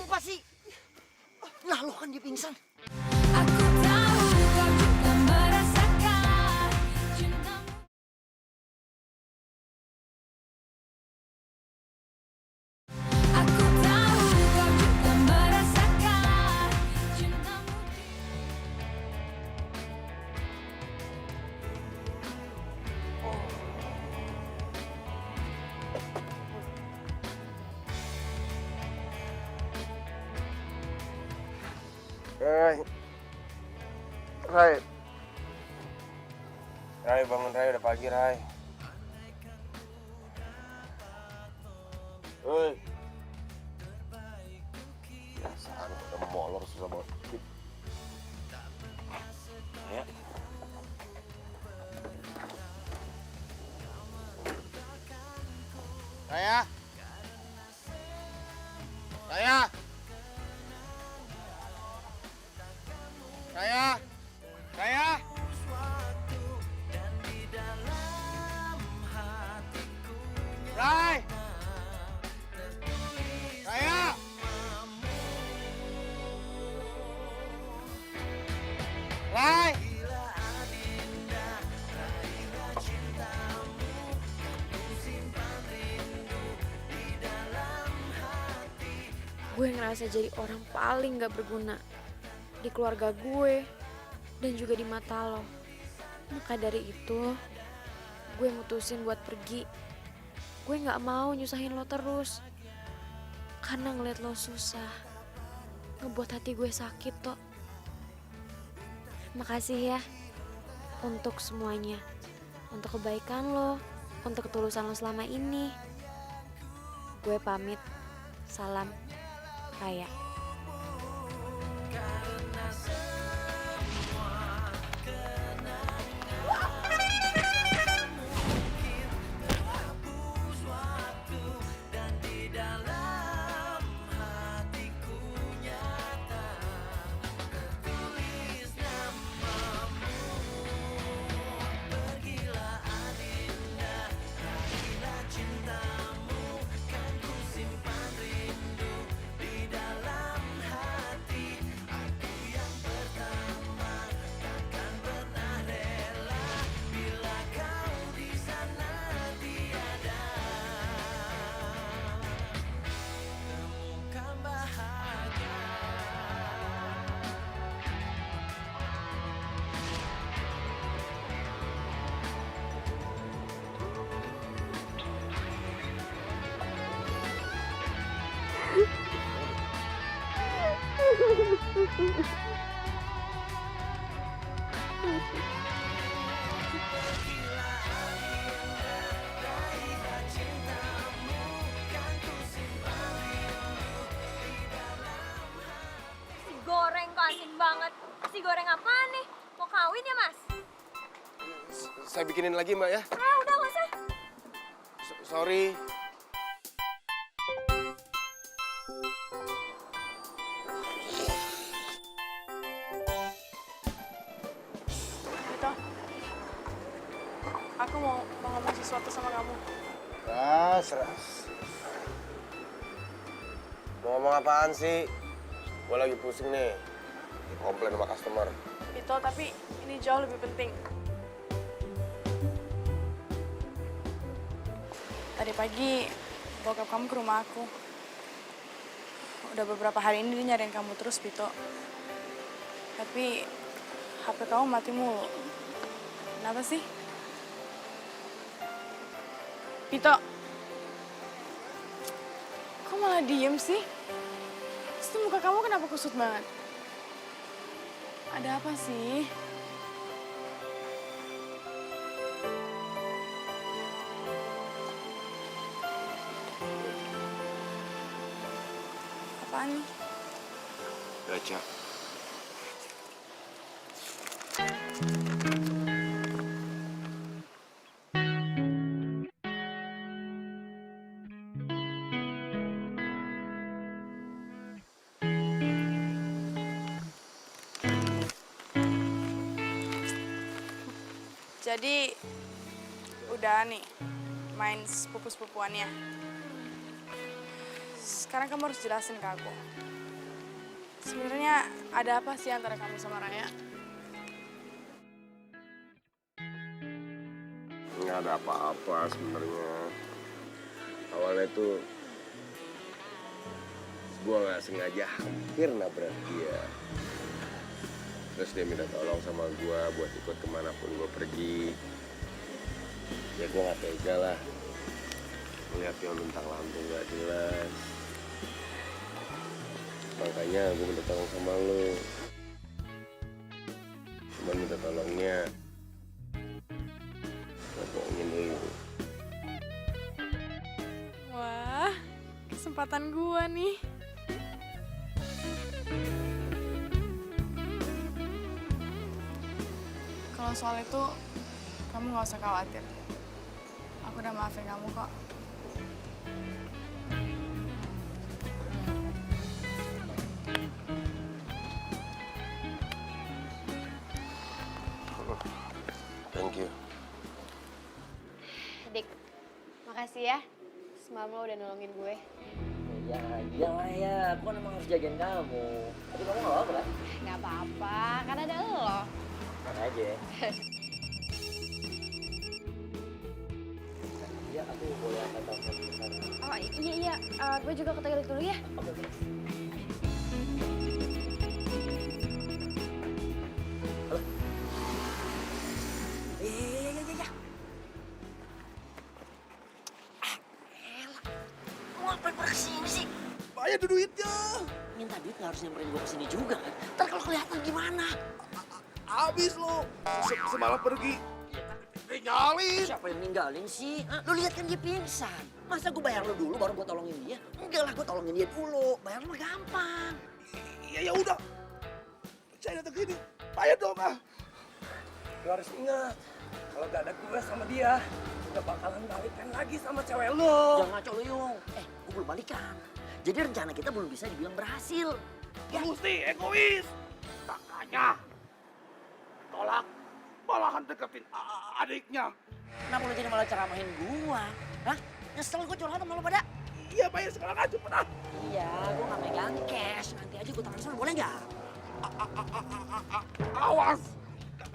sumpah sih. Nah, lo kan dia pingsan. Aku tahu kau juga merasakan cintamu. Aku tahu kau juga merasakan cintamu. Rai. Rai. Rai, bangun Rai, udah pagi Rai. Hei. Biasaan udah molor susah banget. Raya. Raya. Raya. Raya. Raya. Rai. Raya. Rai. Gue ngerasa jadi orang paling gak berguna di keluarga gue dan juga di mata lo. Maka dari itu, gue mutusin buat pergi. Gue gak mau nyusahin lo terus. Karena ngeliat lo susah, ngebuat hati gue sakit toh. Makasih ya untuk semuanya. Untuk kebaikan lo, untuk ketulusan lo selama ini. Gue pamit. Salam, Raya. Goreng kok asik banget. Nasi goreng apaan nih? Mau kawin ya, Mas? Saya bikinin lagi Mbak ya. Ah, udah nggak usah. Sorry. Vito, aku mau ngomong sesuatu sama kamu. Seras. Mau ngomong apaan sih? Gue lagi pusing nih. Komplain sama customer. Vito, tapi ini jauh lebih penting. Tadi pagi, bokap kamu ke rumah aku. Udah beberapa hari ini dia nyariin kamu terus, Vito. Tapi HP kamu mati mulu. Kenapa sih? Vito, kok malah diem sih? Terus tuh muka kamu kenapa kusut banget? Ada apa sih? Apaan nih? Gacha. Jadi, udah nih, main sepupu-sepupuannya. Sekarang kamu harus jelasin ke aku. Sebenarnya ada apa sih antara kamu sama Raya? Nggak ada apa-apa sebenarnya. Awalnya tuh gue nggak sengaja hampir nabrak dia. Terus dia minta tolong sama gue buat ikut kemanapun gue pergi. Ya gue nggak tega lah ngeliat yang luntang lantung gak jelas. Makanya gue minta tolong sama lo. Cuman minta tolongnya buat bohongin lo. Wah, kesempatan gua nih. Kalau soal itu, kamu nggak usah khawatir. Aku udah maafin kamu kok. Thank you. Dik, makasih ya. Semalam lo udah nolongin gue. Ya, iyalah ya. Aku kan emang harus jagain kamu. Tapi kamu nggak apa-apa kan? Gak apa-apa, kan ada lo. Mana aja. Ya, aku boleh angkat telepon bentar. Oh iya, gue juga ke toilet dulu ya. Oke, oke. Halo? Iya. Lu ngapain pada kesini sih? Bayar tuh duitnya. Minta duit nggak harus nyamperin gue kesini juga kan? Ntar kalau kelihatan gimana? Habis lo. Semalam pergi. Tinggalin. Siapa yang ninggalin sih? Hah? Lu lihat kan dia pingsan. Masa gue bayar lu dulu baru gue tolongin dia? Enggak lah, gue tolongin dia dulu. Bayar lu mah gampang. Iya ya udah. Saya datang sini. Bayar dong ah. Lu harus ingat, kalau gak ada gue sama dia, gak bakalan balikan lagi sama cewek lu. Jangan ngaco lu, Yung. Gue belum balikan. Jadi rencana kita belum bisa dibilang berhasil. Lu sih egois. Makanya tolak, malahan deketin adiknya. Kenapa lu jadi malah ceramahin gua? Hah? Nyesel gue curhat sama lu pada? Iya bayar sekarang aja pernah. Iya, gue gak megang cash. Nanti aja gue transfer, boleh nggak? Awas.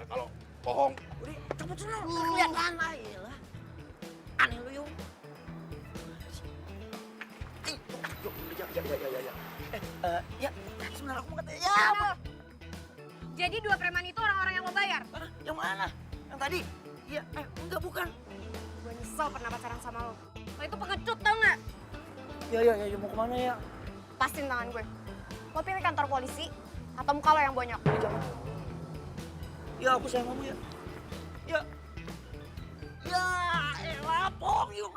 Kalau bohong. Udah, cepet sana. Kelihatan lah. Aneh lu, Yung. Ya. Sebenarnya aku mau katanya. Ya, Jadi 2 preman itu orang-orang yang lo bayar? Hah? Yang mana? Yang tadi? Iya, enggak bukan. Gue nyesel pernah pacaran sama lo. Lo itu pengecut tau nggak? Ya, mau kemana ya? Pastiin tangan gue. Lo pilih kantor polisi atau muka lo yang bonyok? Jangan. Ya, aku sayang kamu ya. Ya, lapong Yung.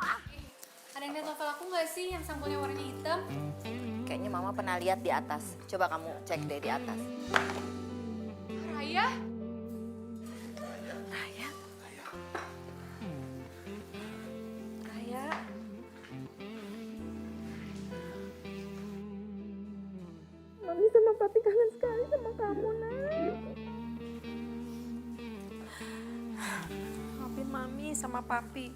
Ada yang lihat novel aku nggak sih yang sampulnya warnanya hitam? Kayaknya mama pernah lihat di atas. Coba kamu cek deh di atas. Raya? Raya? Raya? Mami sama papi kangen sekali sama kamu, Nak. Maafin Mami sama Papi,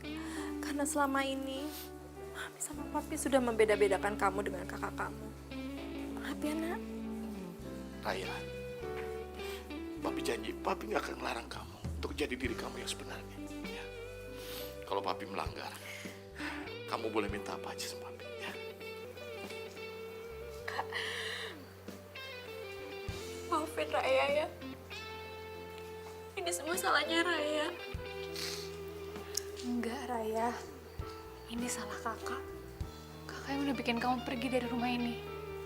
karena selama ini Mami sama Papi sudah membeda-bedakan kamu dengan kakak kamu. Maaf ya, Nak. Raya, Papi janji, Papi nggak akan melarang kamu untuk jadi diri kamu yang sebenarnya. Ya. Kalau Papi melanggar, kamu boleh minta apa aja sama Papi. Ya. Maafin Raya ya. Ini semua salahnya Raya. Enggak, Raya. Ini salah kakak. Kakak yang udah bikin kamu pergi dari rumah ini.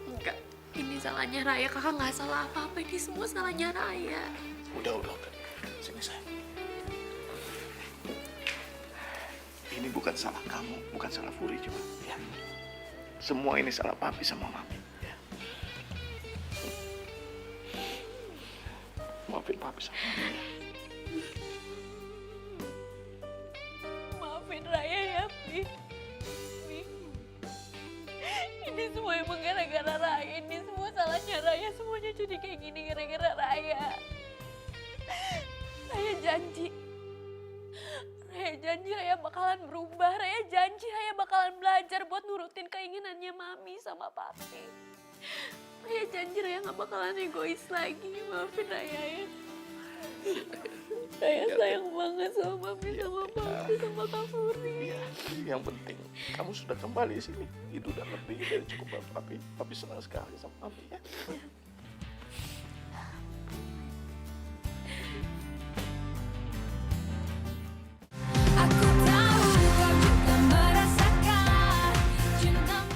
Enggak, ini salahnya Raya. Kakak nggak salah apa-apa. Ini semua salahnya Raya. Udah. Sini sayang. Ini bukan salah kamu, bukan salah Furi juga. Ya. Semua ini salah Papi sama Mami. Ya. Maafin Papi sama Mami. Maafin Raya ya, Pi. Ini semua emang gara-gara Raya. Ini semua salahnya Raya. Semuanya jadi kayak gini gara-gara Raya. Raya janji Raya bakalan berubah. Raya janji Raya bakalan belajar buat nurutin keinginannya Mami sama Papi. Raya janji Raya gak bakalan egois lagi. Maafin Raya ya. Raya sayang banget sama Mami, sama Papi, sama Kak Furi. Iya, yang penting kamu sudah kembali sini. Itu udah lebih dari cukup buat Papi. Papi senang sekali sama Papi ya. Aku tahu kau juga merasakan cintamu.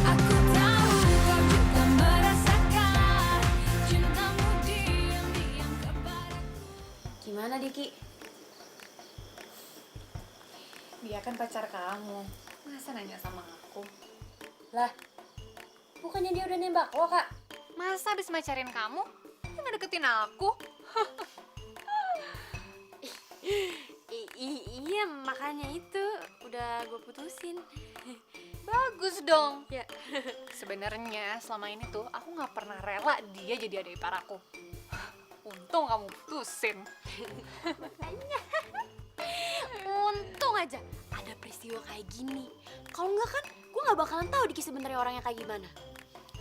Aku tahu kau juga merasakan cintamu diam-diam kepadaku. Gimana Diki? Dia kan pacar kamu. Masa nanya sama aku? Lah, bukannya dia udah nembak lo, Kak? Masa abis macarin kamu, dia nggak deketin aku? Iya, makanya itu udah gue putusin. Bagus dong. Ya. Sebenarnya selama ini tuh aku nggak pernah rela dia jadi adik ipar aku. Untung kamu putusin. Untung aja ada peristiwa kayak gini. Kalau enggak kan gue nggak bakalan tahu Diki sebenarnya orangnya kayak gimana.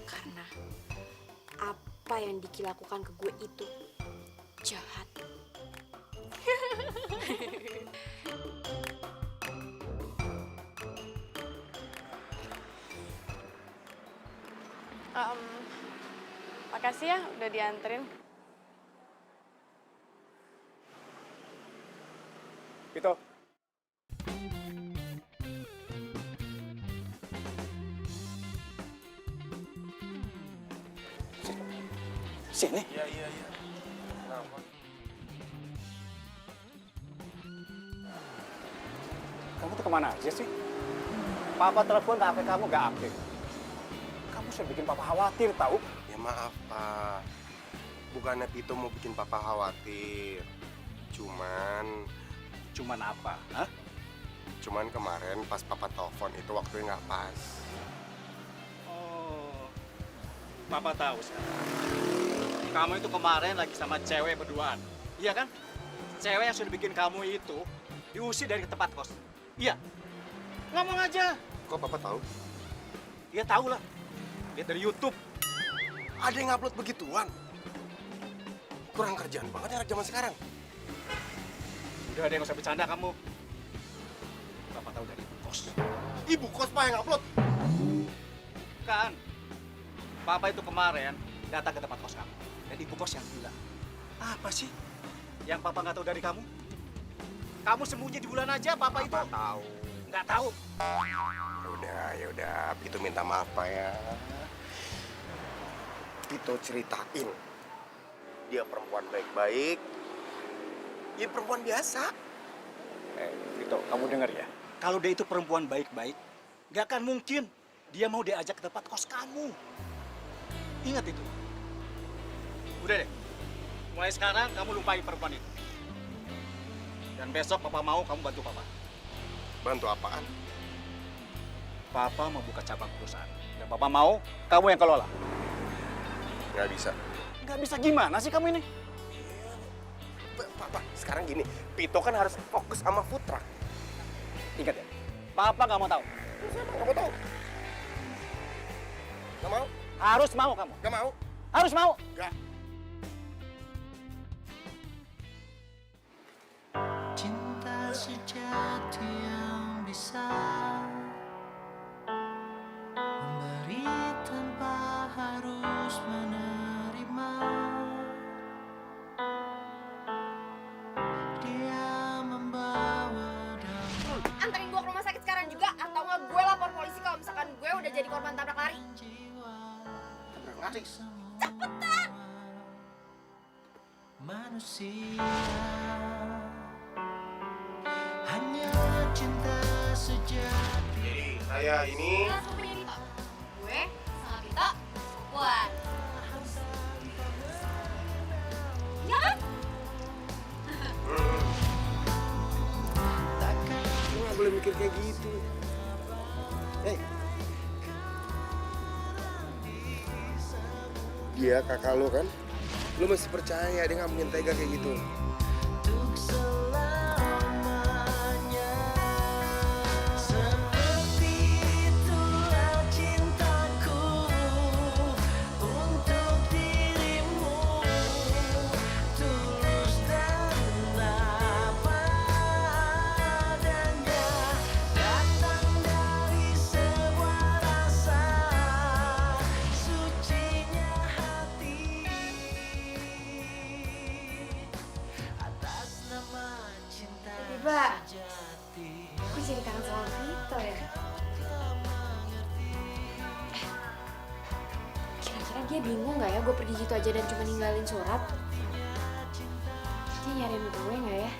Karena apa yang Diki lakukan ke gue itu jahat. Makasih ya udah dianterin. Vito. Sini. Iya. Kenapa? Kamu tuh kemana aja sih? Papa telepon ke HP kamu gak aktif. Kamu sudah bikin Papa khawatir tahu? Ya maaf, Pak. Bukannya Pito mau bikin Papa khawatir. Cuman apa? Hah? Cuman kemarin pas Papa telepon itu waktunya nggak pas. Oh, Papa tahu sekarang. Kamu itu kemarin lagi sama cewek berduaan, iya kan? Cewek yang sudah bikin kamu itu diusir dari tempat kos. Iya. Ngomong aja. Kok Papa tahu? Dia tahu lah. Lihat dari YouTube. Ada yang upload begituan? Kurang kerjaan banget ya anak zaman sekarang. Udah ada yang usah bercanda kamu. Papa tahu dari kos. Ibu kos Pak yang upload. Kan. Papa itu kemarin datang ke tempat kos kamu. Dan ibu kos yang bilang, apa sih yang Papa nggak tahu dari kamu? Kamu sembunyi di bulan aja, Papa itu. Tahu. Nggak tahu. Ya udah, Pito minta maaf Pak ya. Pito ceritain, dia perempuan baik-baik, dia perempuan biasa. Vito, kamu dengar ya? Kalau dia itu perempuan baik-baik, nggak akan mungkin dia mau diajak ke tempat kos kamu. Ingat itu. Udah deh, mulai sekarang kamu lupain perempuan itu. Dan besok Papa mau kamu bantu Papa. Bantu apaan? Papa mau buka cabang perusahaan. Dan Papa mau kamu yang kelola. Nggak bisa. Nggak bisa gimana sih kamu ini? Papa, sekarang gini, Pito kan harus fokus sama food truck. Ingat ya, Papa nggak mau tahu. Nggak mau tahu. Nggak mau? Harus mau kamu. Nggak mau? Harus mau. Nggak. Cinta sejati yang bisa memberi tanpa harus menerima. Dia membawa damai. Anterin gue ke rumah sakit sekarang juga, atau nggak gue lapor polisi kalau misalkan gue udah jadi korban tabrak lari. Cepetan! Manusia hanya cinta sejati. Jadi saya ini Gue sama Pito, buat. Ya kan? lu nggak boleh mikir kayak gitu. Dia kakak lo kan? Lu masih percaya dia nggak mungkin tega kayak gitu. Untuk selamanya. Apa aku jadi kangen sama Vito ya? Kira-kira dia bingung nggak ya gue pergi gitu aja dan cuma ninggalin surat? Dia nyariin gue nggak ya?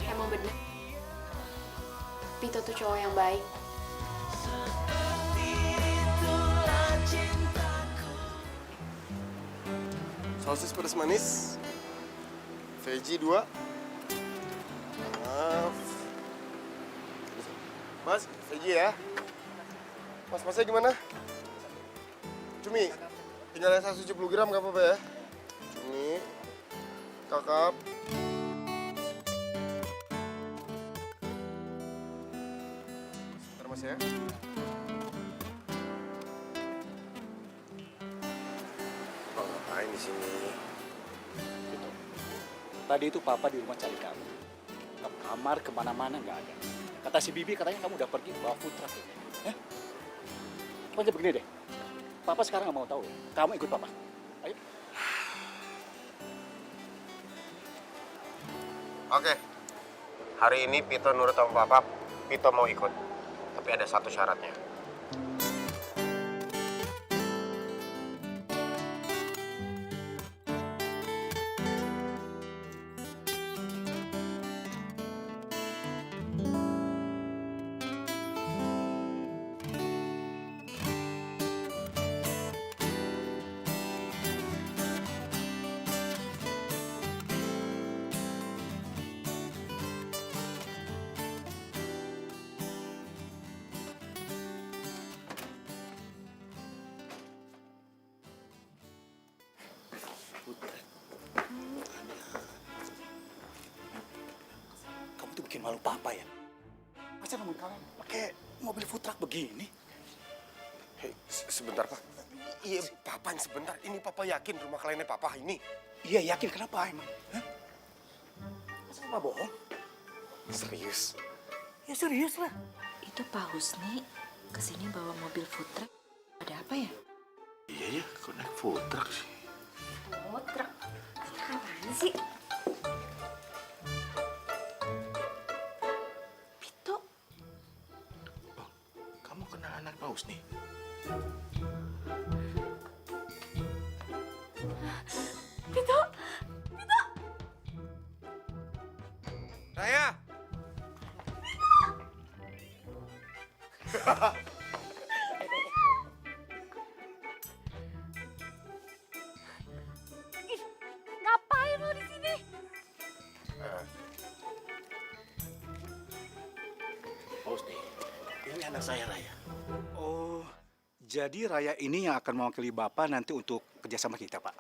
Emang bener, Vito tuh cowok yang baik. Sosis pedas manis. Veggie 2. Maaf. Mas, veggie ya. Masnya gimana? Cumi, tinggal 170 gram gak apa-apa ya? Cumi, kakap. Sebentar mas ya. Oh, ngapain di sini? Gitu. Tadi itu papa di rumah cari kamu. Ke kamar kemana-mana nggak ada. Kata si Bibi katanya kamu udah pergi bawa food truck ini. Pokoknya begini deh. Papa sekarang nggak mau tahu ya. Kamu ikut papa. Ayo. Oke. Hari ini Pito nurut sama papa. Pito mau ikut. Tapi ada satu syaratnya. Kamu tuh bikin malu papa ya. Masa namun kalian pakai mobil food truck begini? Hei, sebentar pak. Iya, papa yang sebentar. Ini papa yakin rumah kliennya papa ini. Iya yakin, kenapa emang? Hah? Masa papa bohong? Serius? Ya serius lah. Itu Pak Husni kesini bawa mobil food truck. Ada apa ya? Iya ya, kok naik food truck sih? Oh, truk. Apaan sih? Pito, Kamu kenal anak paus nih? Pito! Raya! Ngapain lo di sini? Paus nih, ini anak saya Raya. Oh, jadi Raya ini yang akan mewakili Bapak nanti untuk kerjasama kita, Pak.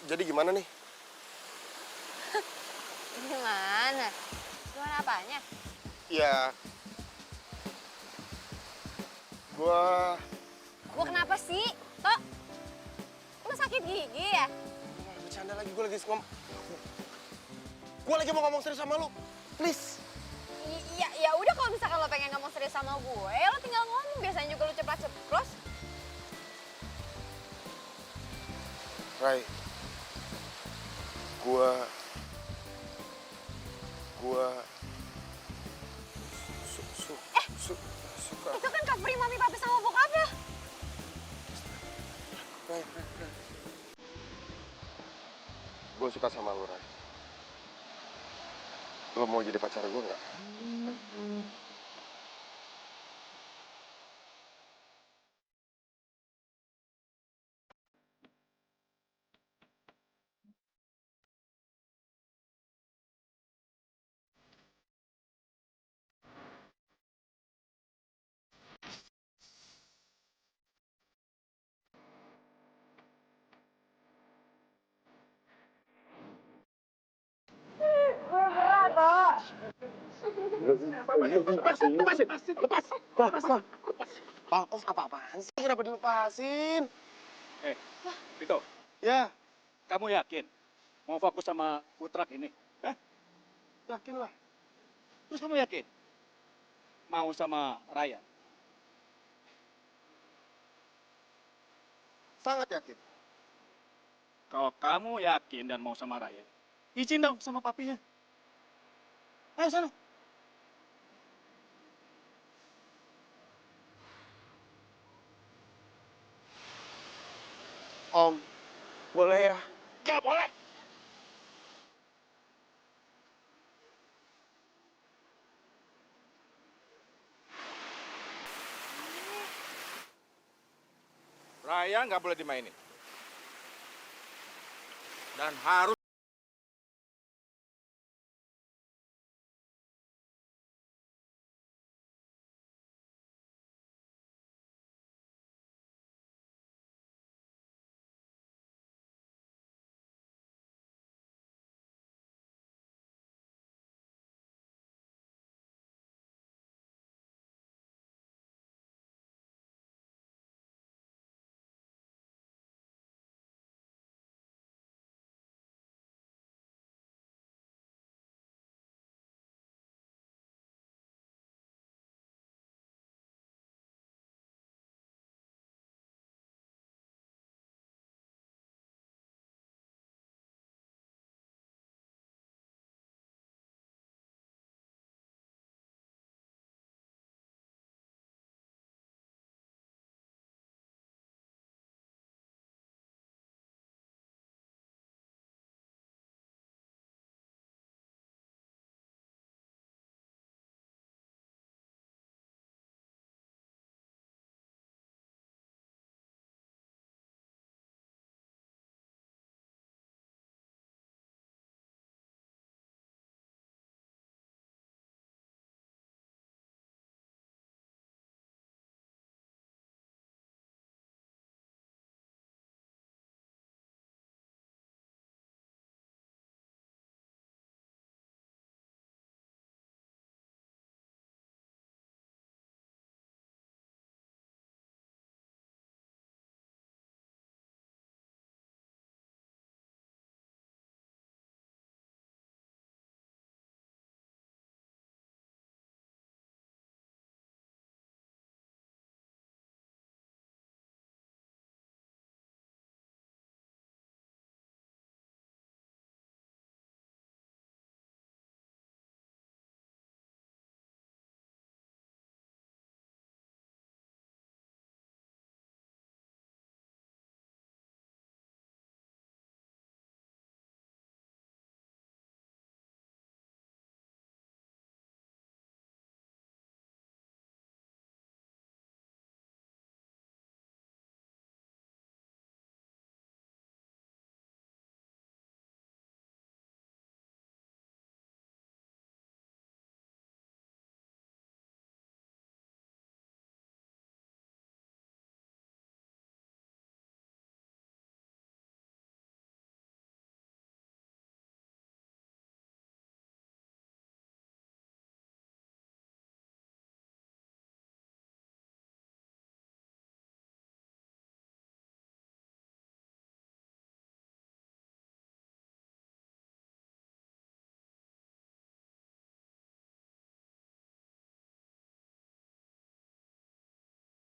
Jadi gimana nih? Gimana? Gimana apanya? Ya, gua Gua kenapa sih? Tok, lu sakit gigi ya? bercanda lagi, gue lagi ngomong. Gue lagi mau ngomong serius sama lu, please. Ya udah kalau misalkan lo pengen ngomong serius sama gue, ya lo tinggal ngomong. Biasanya juga lo ceplos-ceplos. Rai, gua suka. Itu kan cover mami papi sama bokap ya? Rai. Gue suka sama lu, Rai. Lo mau jadi pacar gue nggak? Lepas. Pantas apa-apaan sih? Kenapa dilepasin? Vito. Ya, Kamu yakin mau fokus sama Putrak ini? yakin lah. Terus kamu yakin mau sama Raya? Sangat yakin. Kalau kamu yakin dan mau sama Raya, izin dong sama papinya. Ayo sana. Om, boleh ya? Gak boleh. Raya nggak boleh dimainin. Dan harus